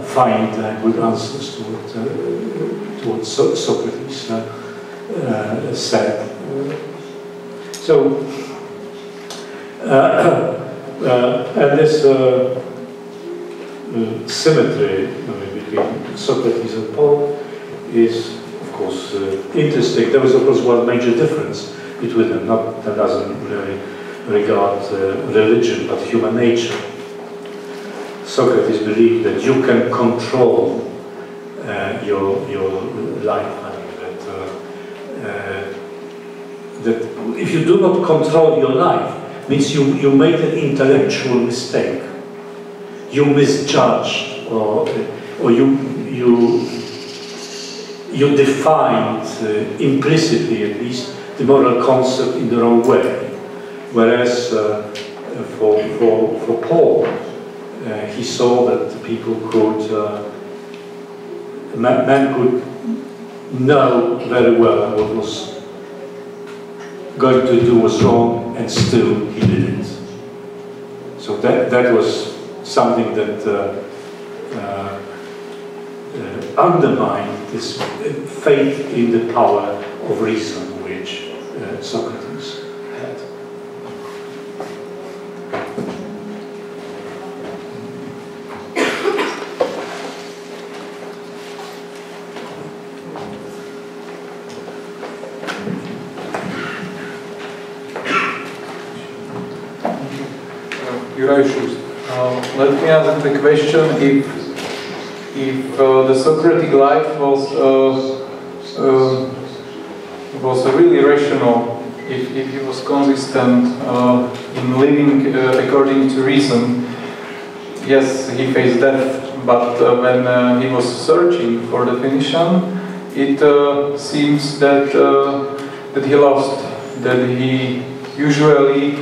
Speaker 2: find good answers to what Socrates said. So, and this symmetry between Socrates and Paul is, of course, interesting. There was, of course, one major difference between them. That doesn't really regard religion, but human nature. Socrates believed that you can control your life. I mean, that if you do not control your life, means you made an intellectual mistake. You misjudged, or you defined implicitly, at least, the moral concept in the wrong way. Whereas for Paul, he saw that people could, man could know very well what was going to do was wrong, and still he did it. So that was something that undermined this faith in the power of reason which Socrates had.
Speaker 4: Let me ask the question: if the Socratic life was really rational, if he was consistent in living according to reason, yes, he faced death. But when he was searching for definition, it seems that he lost. That he usually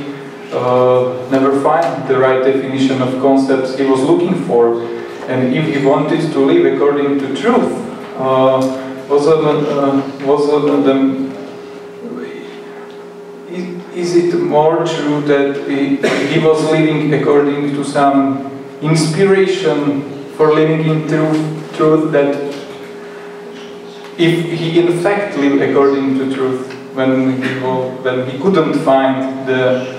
Speaker 4: never find the right definition of concepts he was looking for, and if he wanted to live according to truth, is it more true that he was living according to some inspiration for living in truth, that if he in fact lived according to truth when he couldn't find the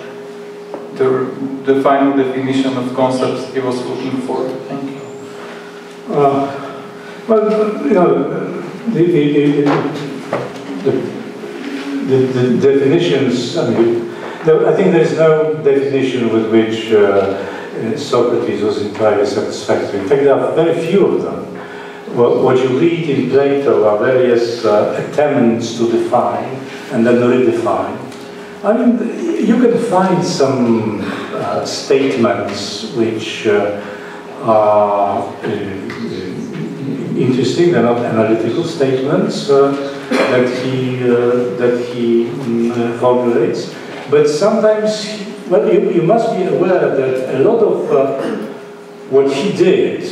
Speaker 4: final definition of concepts he was looking for? Thank you.
Speaker 2: Well, you know, the definitions. I mean, I think there is no definition with which Socrates was entirely satisfactory. In fact, there are very few of them. What you read in Plato are various attempts to define and then redefine. I mean, you can find some statements which are interesting. They're not analytical statements that he formulates, but sometimes, well, you must be aware that a lot of what he did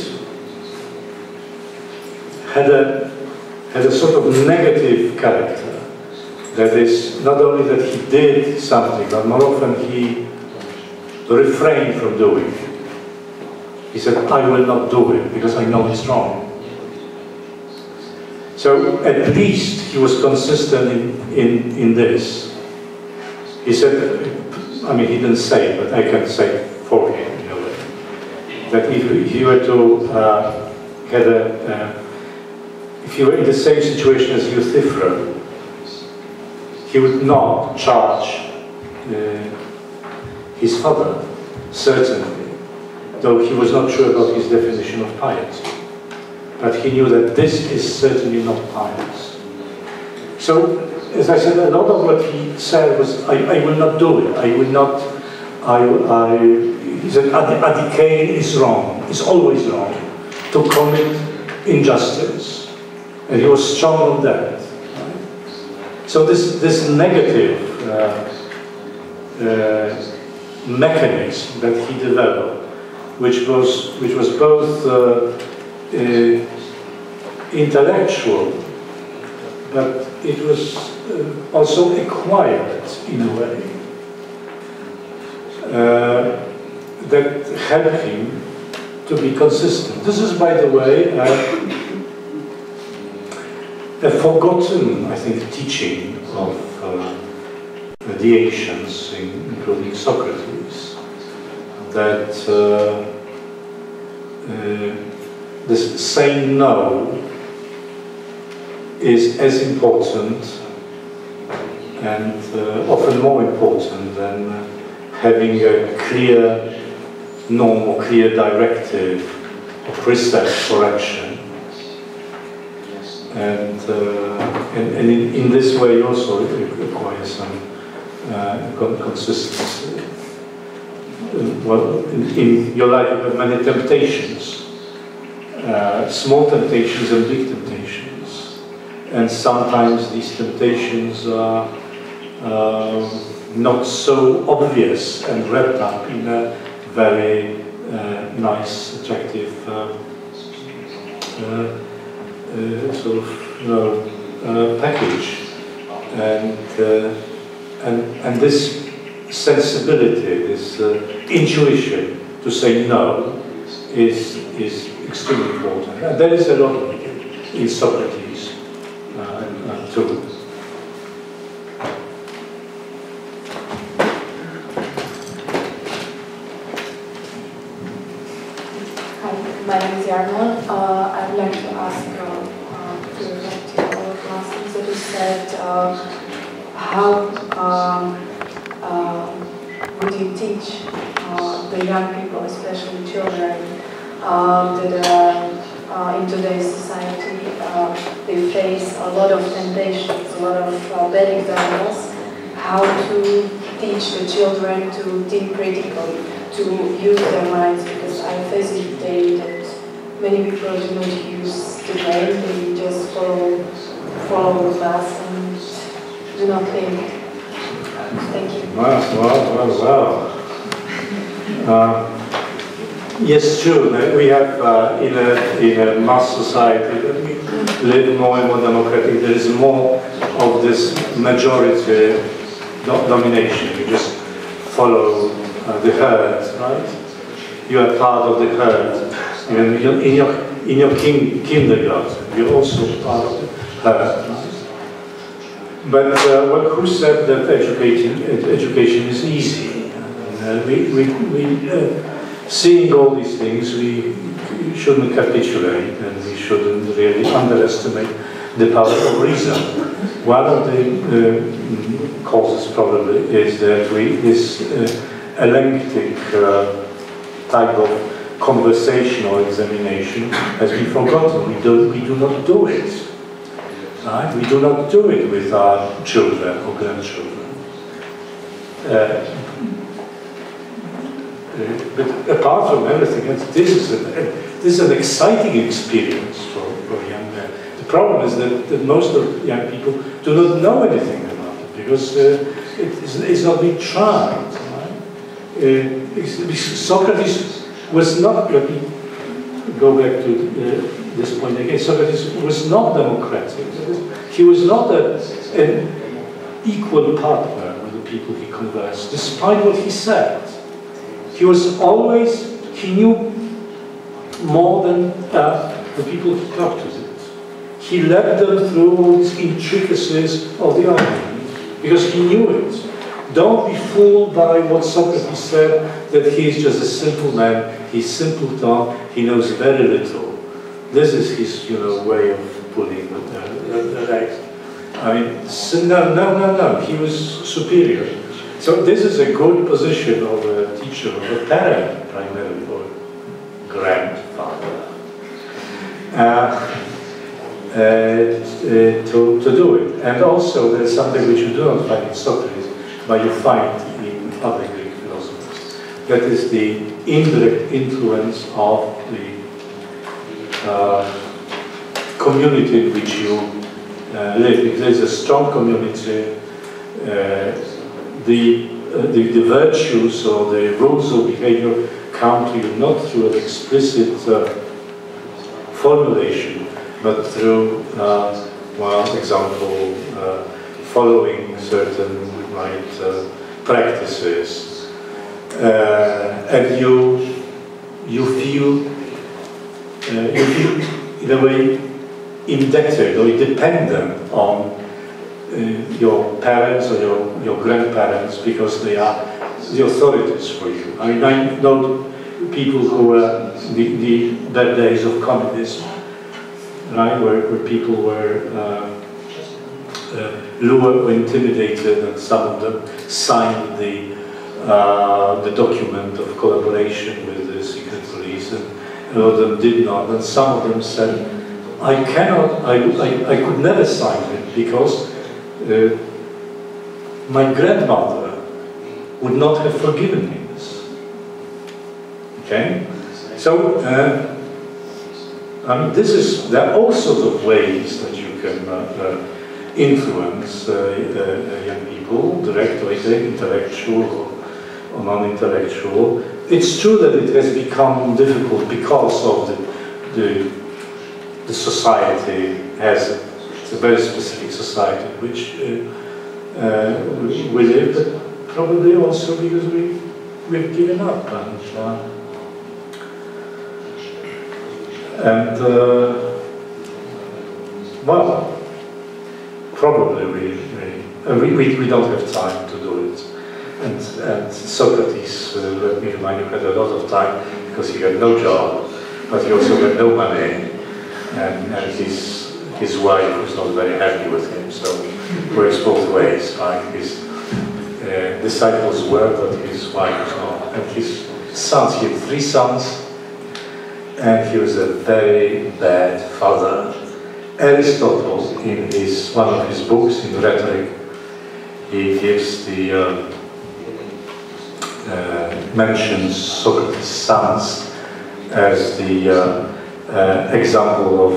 Speaker 2: had a sort of negative character. That is, not only that he did something, but more often he refrained from doing it. He said, I will not do it because I know it's wrong. So at least he was consistent in this. He said, I mean, he didn't say it, but I can say for him in a way, that if he were to if he were in the same situation as Euthyphro, he would not charge his father, certainly, though he was not sure about his definition of piety. But he knew that this is certainly not pious. So, as I said, a lot of what he said was, I will not do it. I will not, he said, a decay is wrong. It's always wrong to commit injustice. And he was strong on that. Right? So this negative mechanism that he developed, which was both intellectual, but it was also acquired in a way that helped him to be consistent. This is, by the way, a forgotten, I think, teaching of the ancients, including Socrates, that this saying no is as important and often more important than having a clear norm or clear directive or precept for action. And in this way also it requires some consistency. Well, in your life you have many temptations, small temptations and big temptations. And sometimes these temptations are not so obvious and wrapped up in a very nice, attractive sort of package. And this sensibility, this intuition to say no is extremely important. And there is a lot of it in Socrates too.
Speaker 5: My name is Yarmon. I would like to ask to relate to all of last things that you said. How would you teach the young people, especially children, that in today's society they face a lot of temptations, a lot of bad examples? How to teach the children to think critically, to use their minds? Because I face it daily that many people do not use the brain, they just follow the mass and do not think. Thank you.
Speaker 2: Wow. Yes, true. We have in a mass society that we live more and more democratic. There is more of this majority domination. You just follow the herd, right? You are part of the herd. In your kindergarten, you're also part of the herd. Right? But well, who said that education is easy? Seeing all these things, we shouldn't capitulate, and we shouldn't really underestimate the power of reason. One of the causes probably is that this electric type of conversational examination has been forgotten. We do not do it. Right? We do not do it with our children or grandchildren. But apart from everything else, this is an exciting experience for young men. The problem is that most of young people do not know anything about it because it's not been tried. Right? Socrates was not, let me go back to this point again, Socrates was not democratic. He was not an equal partner with the people he conversed, despite what he said. He was always, he knew more than the people he talked to. He led them through all these intricacies of the argument, because he knew it. Don't be fooled by what Socrates said, that he is just a simple man, he's simpleton, he knows very little. This is his, way of putting the legs. I mean, no, he was superior. So this is a good position of a teacher, of a parent, primarily, or grandfather. to do it. And also there is something which you do not find in Socrates, but you find in other Greek philosophers. That is the indirect influence of the community in which you live. If there is a strong community, the virtues or the rules of behavior come to you not through an explicit formulation, but through, well, example, following certain practices, and you feel in a way indebted or dependent on your parents or your grandparents, because they are the authorities for you. I mean, I know people who were the bad days of communism, right, where people were lured or intimidated, and some of them signed the document of collaboration with the secret police, and a lot of them did not, and some of them said, I could never sign it because my grandmother would not have forgiven me this. Okay? So, I mean, there are all sorts of ways that you can influence young people, direct or intellectual or non-intellectual. It's true that it has become difficult because of the society it's a very specific society in which we live, but probably also because we've given up, and well, probably we don't have time to do it. And Socrates, let me remind you, had a lot of time because he had no job, but he also had no money, and his wife was not very happy with him, so it works both ways, right? His disciples were, but his wife was not. And his sons, he had 3 sons, and he was a very bad father. Aristotle, in one of his books, in Rhetoric, he gives mentions Socrates' sons as the example of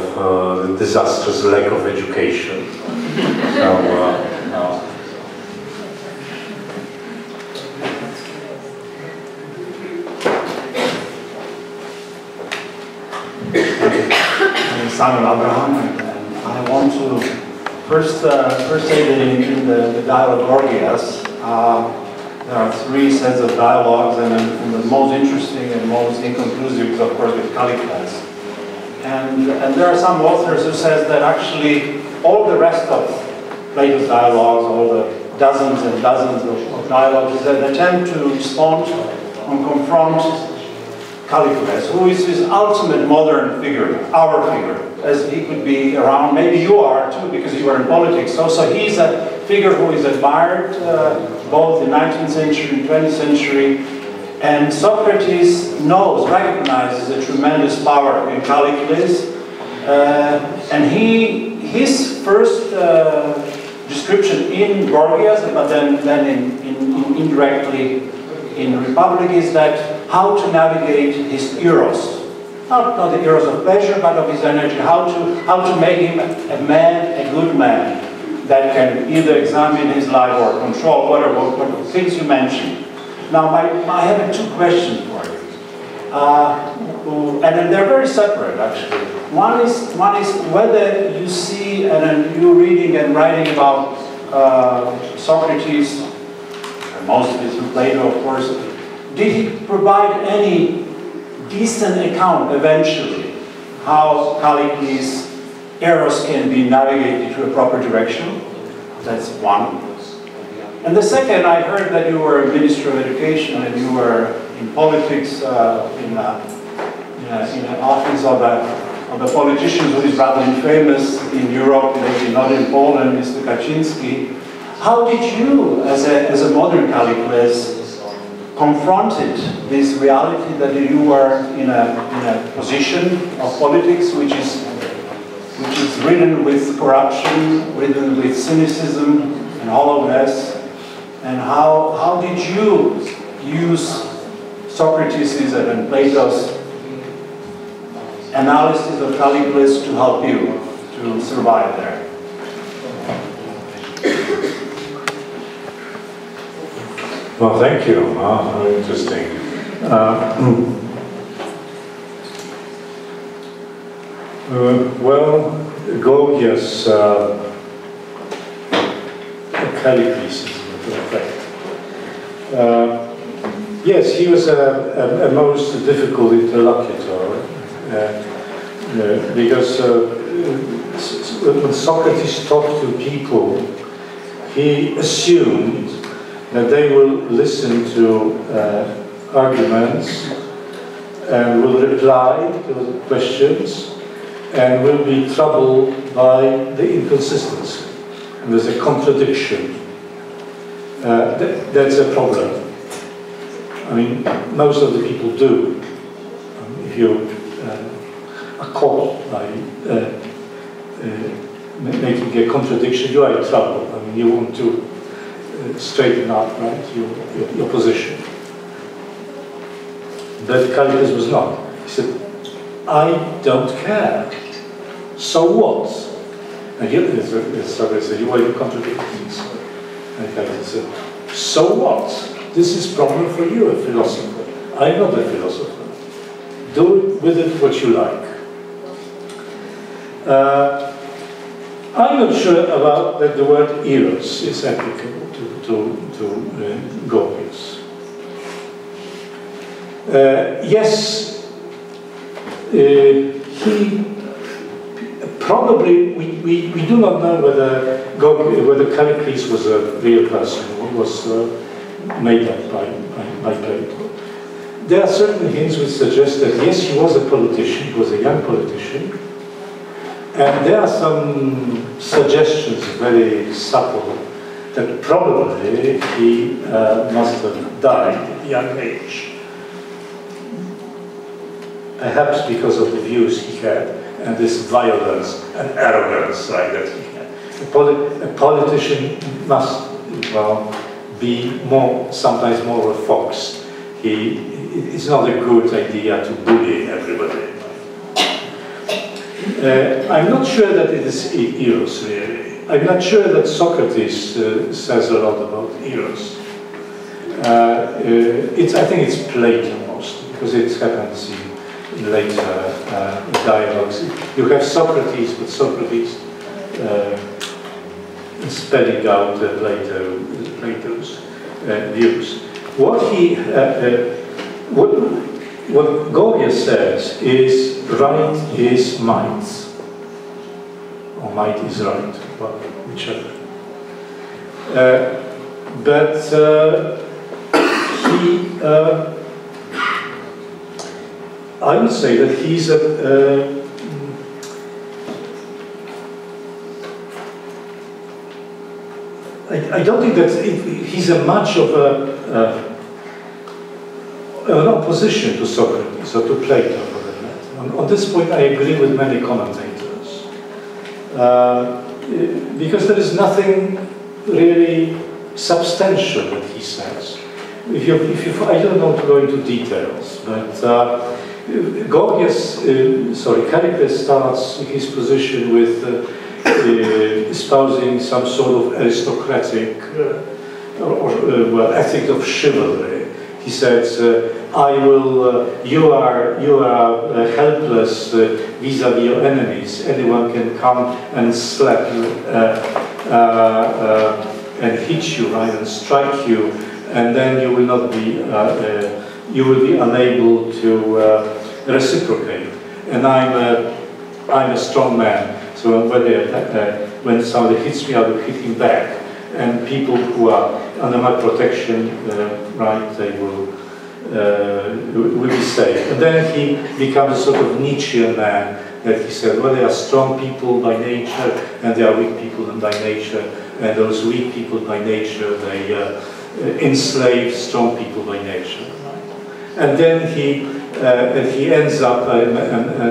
Speaker 2: the disastrous lack of education.
Speaker 6: Simon Abraham, and I want to first say that in the dialogue Gorgias, there are 3 sets of dialogues, and the most interesting and most inconclusive is, of course, with Callicles. And there are some authors who says that actually all the rest of Plato's dialogues, all the dozens and dozens of dialogues, is an attempt to respond and confront Callicles, who is his ultimate modern figure, our figure, as he could be around. Maybe you are too, because you are in politics. So he's a figure who is admired both in the 19th century and 20th century. And Socrates recognizes a tremendous power in Callicles. And his first description in Gorgias, but then indirectly in Republic, is that how to navigate his eros. Not the eros of pleasure, but of his energy. How to make him a man, a good man, that can either examine his life or control whatever things you mentioned. Now, I have 2 questions for you, and they're very separate, actually. One is whether you see, and you're reading and writing about Socrates, and mostly through Plato, of course. Did he provide any decent account eventually how Callicles' eros can be navigated to a proper direction? That's one. And the second, I heard that you were a minister of education and you were in politics in an office of a politician who is rather infamous in Europe, maybe not in Poland, Mr. Kaczynski. How did you, as a modern Callicles, confronted this reality that you were in a position of politics which is which is ridden with corruption, ridden with cynicism and hollowness. And how did you use Socrates and Plato's analysis of Callicles to help you to survive there?
Speaker 2: Well, thank you. Very interesting. Well, Gorgias, Callicles, in fact. Yes, he was a most difficult interlocutor because when Socrates talked to people, he assumed that they will listen to arguments and will reply to the questions and will be troubled by the inconsistency. And there's a contradiction. That's a problem. I mean, most of the people do. If you are caught by making a contradiction, you are in trouble. I mean, you want to straighten up, right, your position. But Callicles was not. He said, I don't care. So what? And Socrates said, you are contradicting yourself. And Callicles said, so what? This is problem for you, a philosopher. I'm not a philosopher. Do with it what you like. I'm not sure about that the word eros is applicable to Gorgias. Yes, he probably, we do not know whether Callicles was a real person or was made up by Plato. There are certain hints which suggest that yes, he was a politician, he was a young politician, and there are some suggestions, very subtle, that probably he must have died at a young age. Perhaps because of the views he had and this violence and arrogance like that he had. A politician must, well, be sometimes more of a fox. It's not a good idea to bully everybody. I'm not sure that it is eros, really. I'm not sure that Socrates says a lot about eros. I think it's Plato mostly, because it happens in later dialogues. You have Socrates, but Socrates spelling out Plato's views. What Gorgias says is right is might, or might is right, well, whichever. But I would say that he's I don't think that he's a much of an opposition to Socrates or to Plato for that matter. On this point I agree with many commentators. Because there is nothing really substantial that he says. I don't know to go into details, but Callicles starts his position with espousing some sort of aristocratic ethic of chivalry. He says, you are helpless vis-a-vis your enemies. Anyone can come and slap you and hit you, right, and strike you, and then you will not be, you will be unable to reciprocate. And I'm a strong man, so when somebody hits me, I will hit him back. And people who are under my protection, right, they will be safe. And then he becomes a sort of Nietzschean man, that he said, well, there are strong people by nature, and there are weak people by nature, and those weak people by nature, they enslave strong people by nature. Right? And then he ends up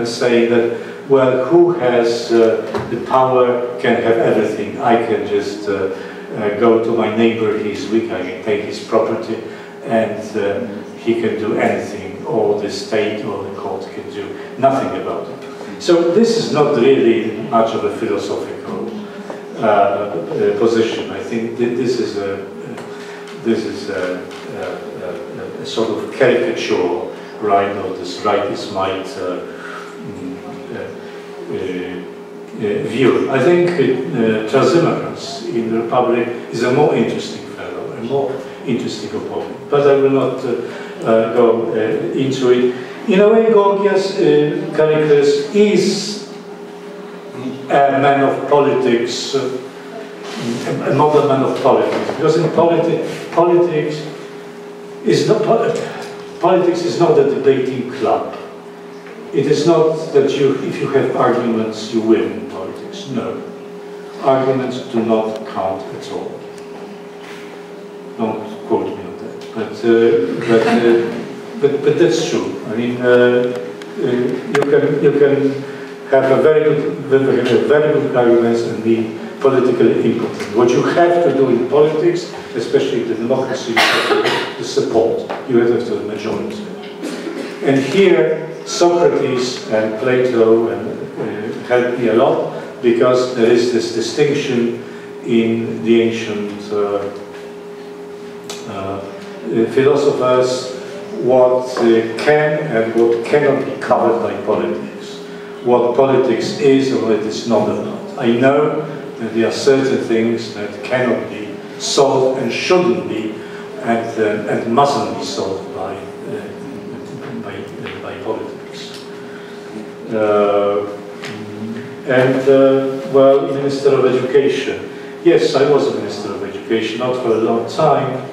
Speaker 2: saying that well, who has the power can have everything. I can just go to my neighbor, he's weak, I can take his property, and he can do anything, or the state or the court can do nothing about it. So this is not really much of a philosophical position. I think this is a sort of caricature, right, of this right is might view. I think Thrasymachus in the Republic is a more interesting fellow, a more interesting opponent. But I will not go into it. In a way, Gorgias Charicles is a man of politics, a modern man of politics, because in politics is not a debating club. It is not that if you have arguments, you win in politics. No. Arguments do not count at all. Don't quote me on that. But that's true. I mean, you can have very good arguments and be politically impotent. What you have to do in politics, especially in the democracy, is support. You have to have the majority. And here, Socrates and Plato helped me a lot, because there is this distinction in the ancient philosophers, what can and what cannot be covered by politics, what politics is and what it is not about. I know that there are certain things that cannot be solved and shouldn't be and mustn't be solved by politics. Well, Minister of Education. Yes, I was a Minister of Education, not for a long time.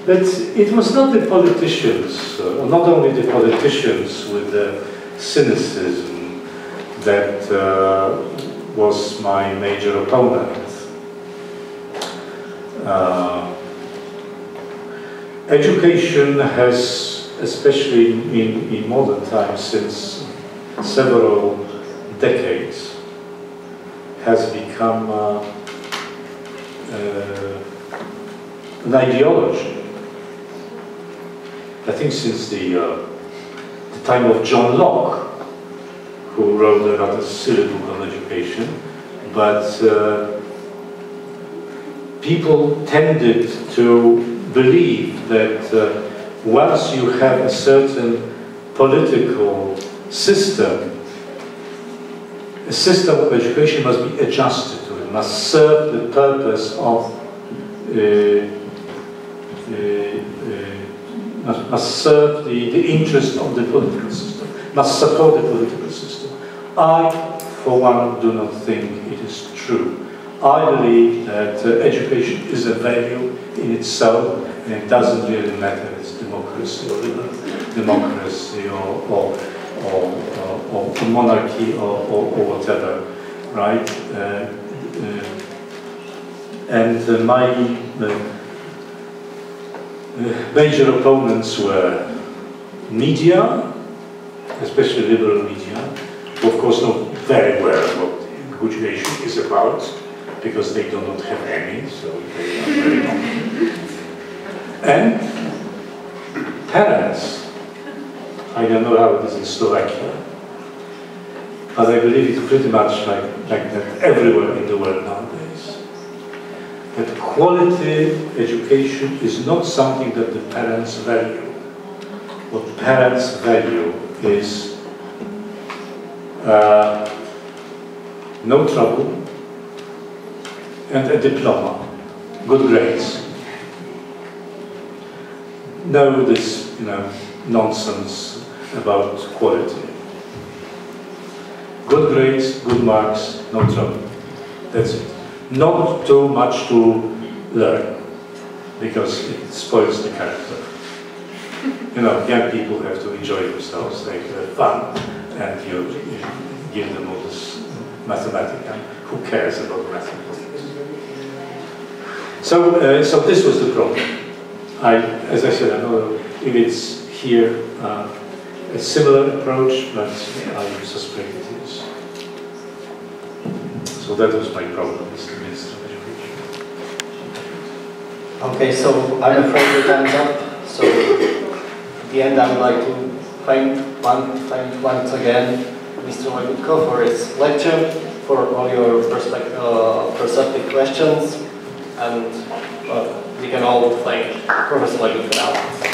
Speaker 2: But it was not the politicians, or not only the politicians with the cynicism that was my major opponent. Education has, especially in modern times, since several decades, has become an ideology. I think since the time of John Locke, who wrote a rather silly book on education, but people tended to believe that once you have a certain political system, a system of education must be adjusted to it, must serve the purpose of must serve the interest of the political system, must support the political system. I, for one, do not think it is true. I believe that education is a value in itself, and it doesn't really matter if it's democracy or democracy or monarchy or whatever, right? My major opponents were media, especially liberal media, who of course know very well what education is about, because they do not have any, so they are very wrong. And parents. I don't know how it is in Slovakia, but I believe it's pretty much like that everywhere in the world nowadays. That quality education is not something that the parents value. What parents value is no trouble and a diploma, good grades. No this, nonsense about quality. Good grades, good marks, no trouble. That's it. Not too much to learn, because it spoils the character. Young people have to enjoy themselves, they have fun, and you give them all this mathematics. Who cares about mathematics? So this was the problem. As I said, I don't know if it's here a similar approach, but I suspect it is. So that was my problem with the Minister of Education.
Speaker 1: Okay, so I'm afraid the time's up. So at the end I would like to thank once again Mr. Legutko for his lecture, for all your perceptive questions, and we can all thank Professor Legutka now.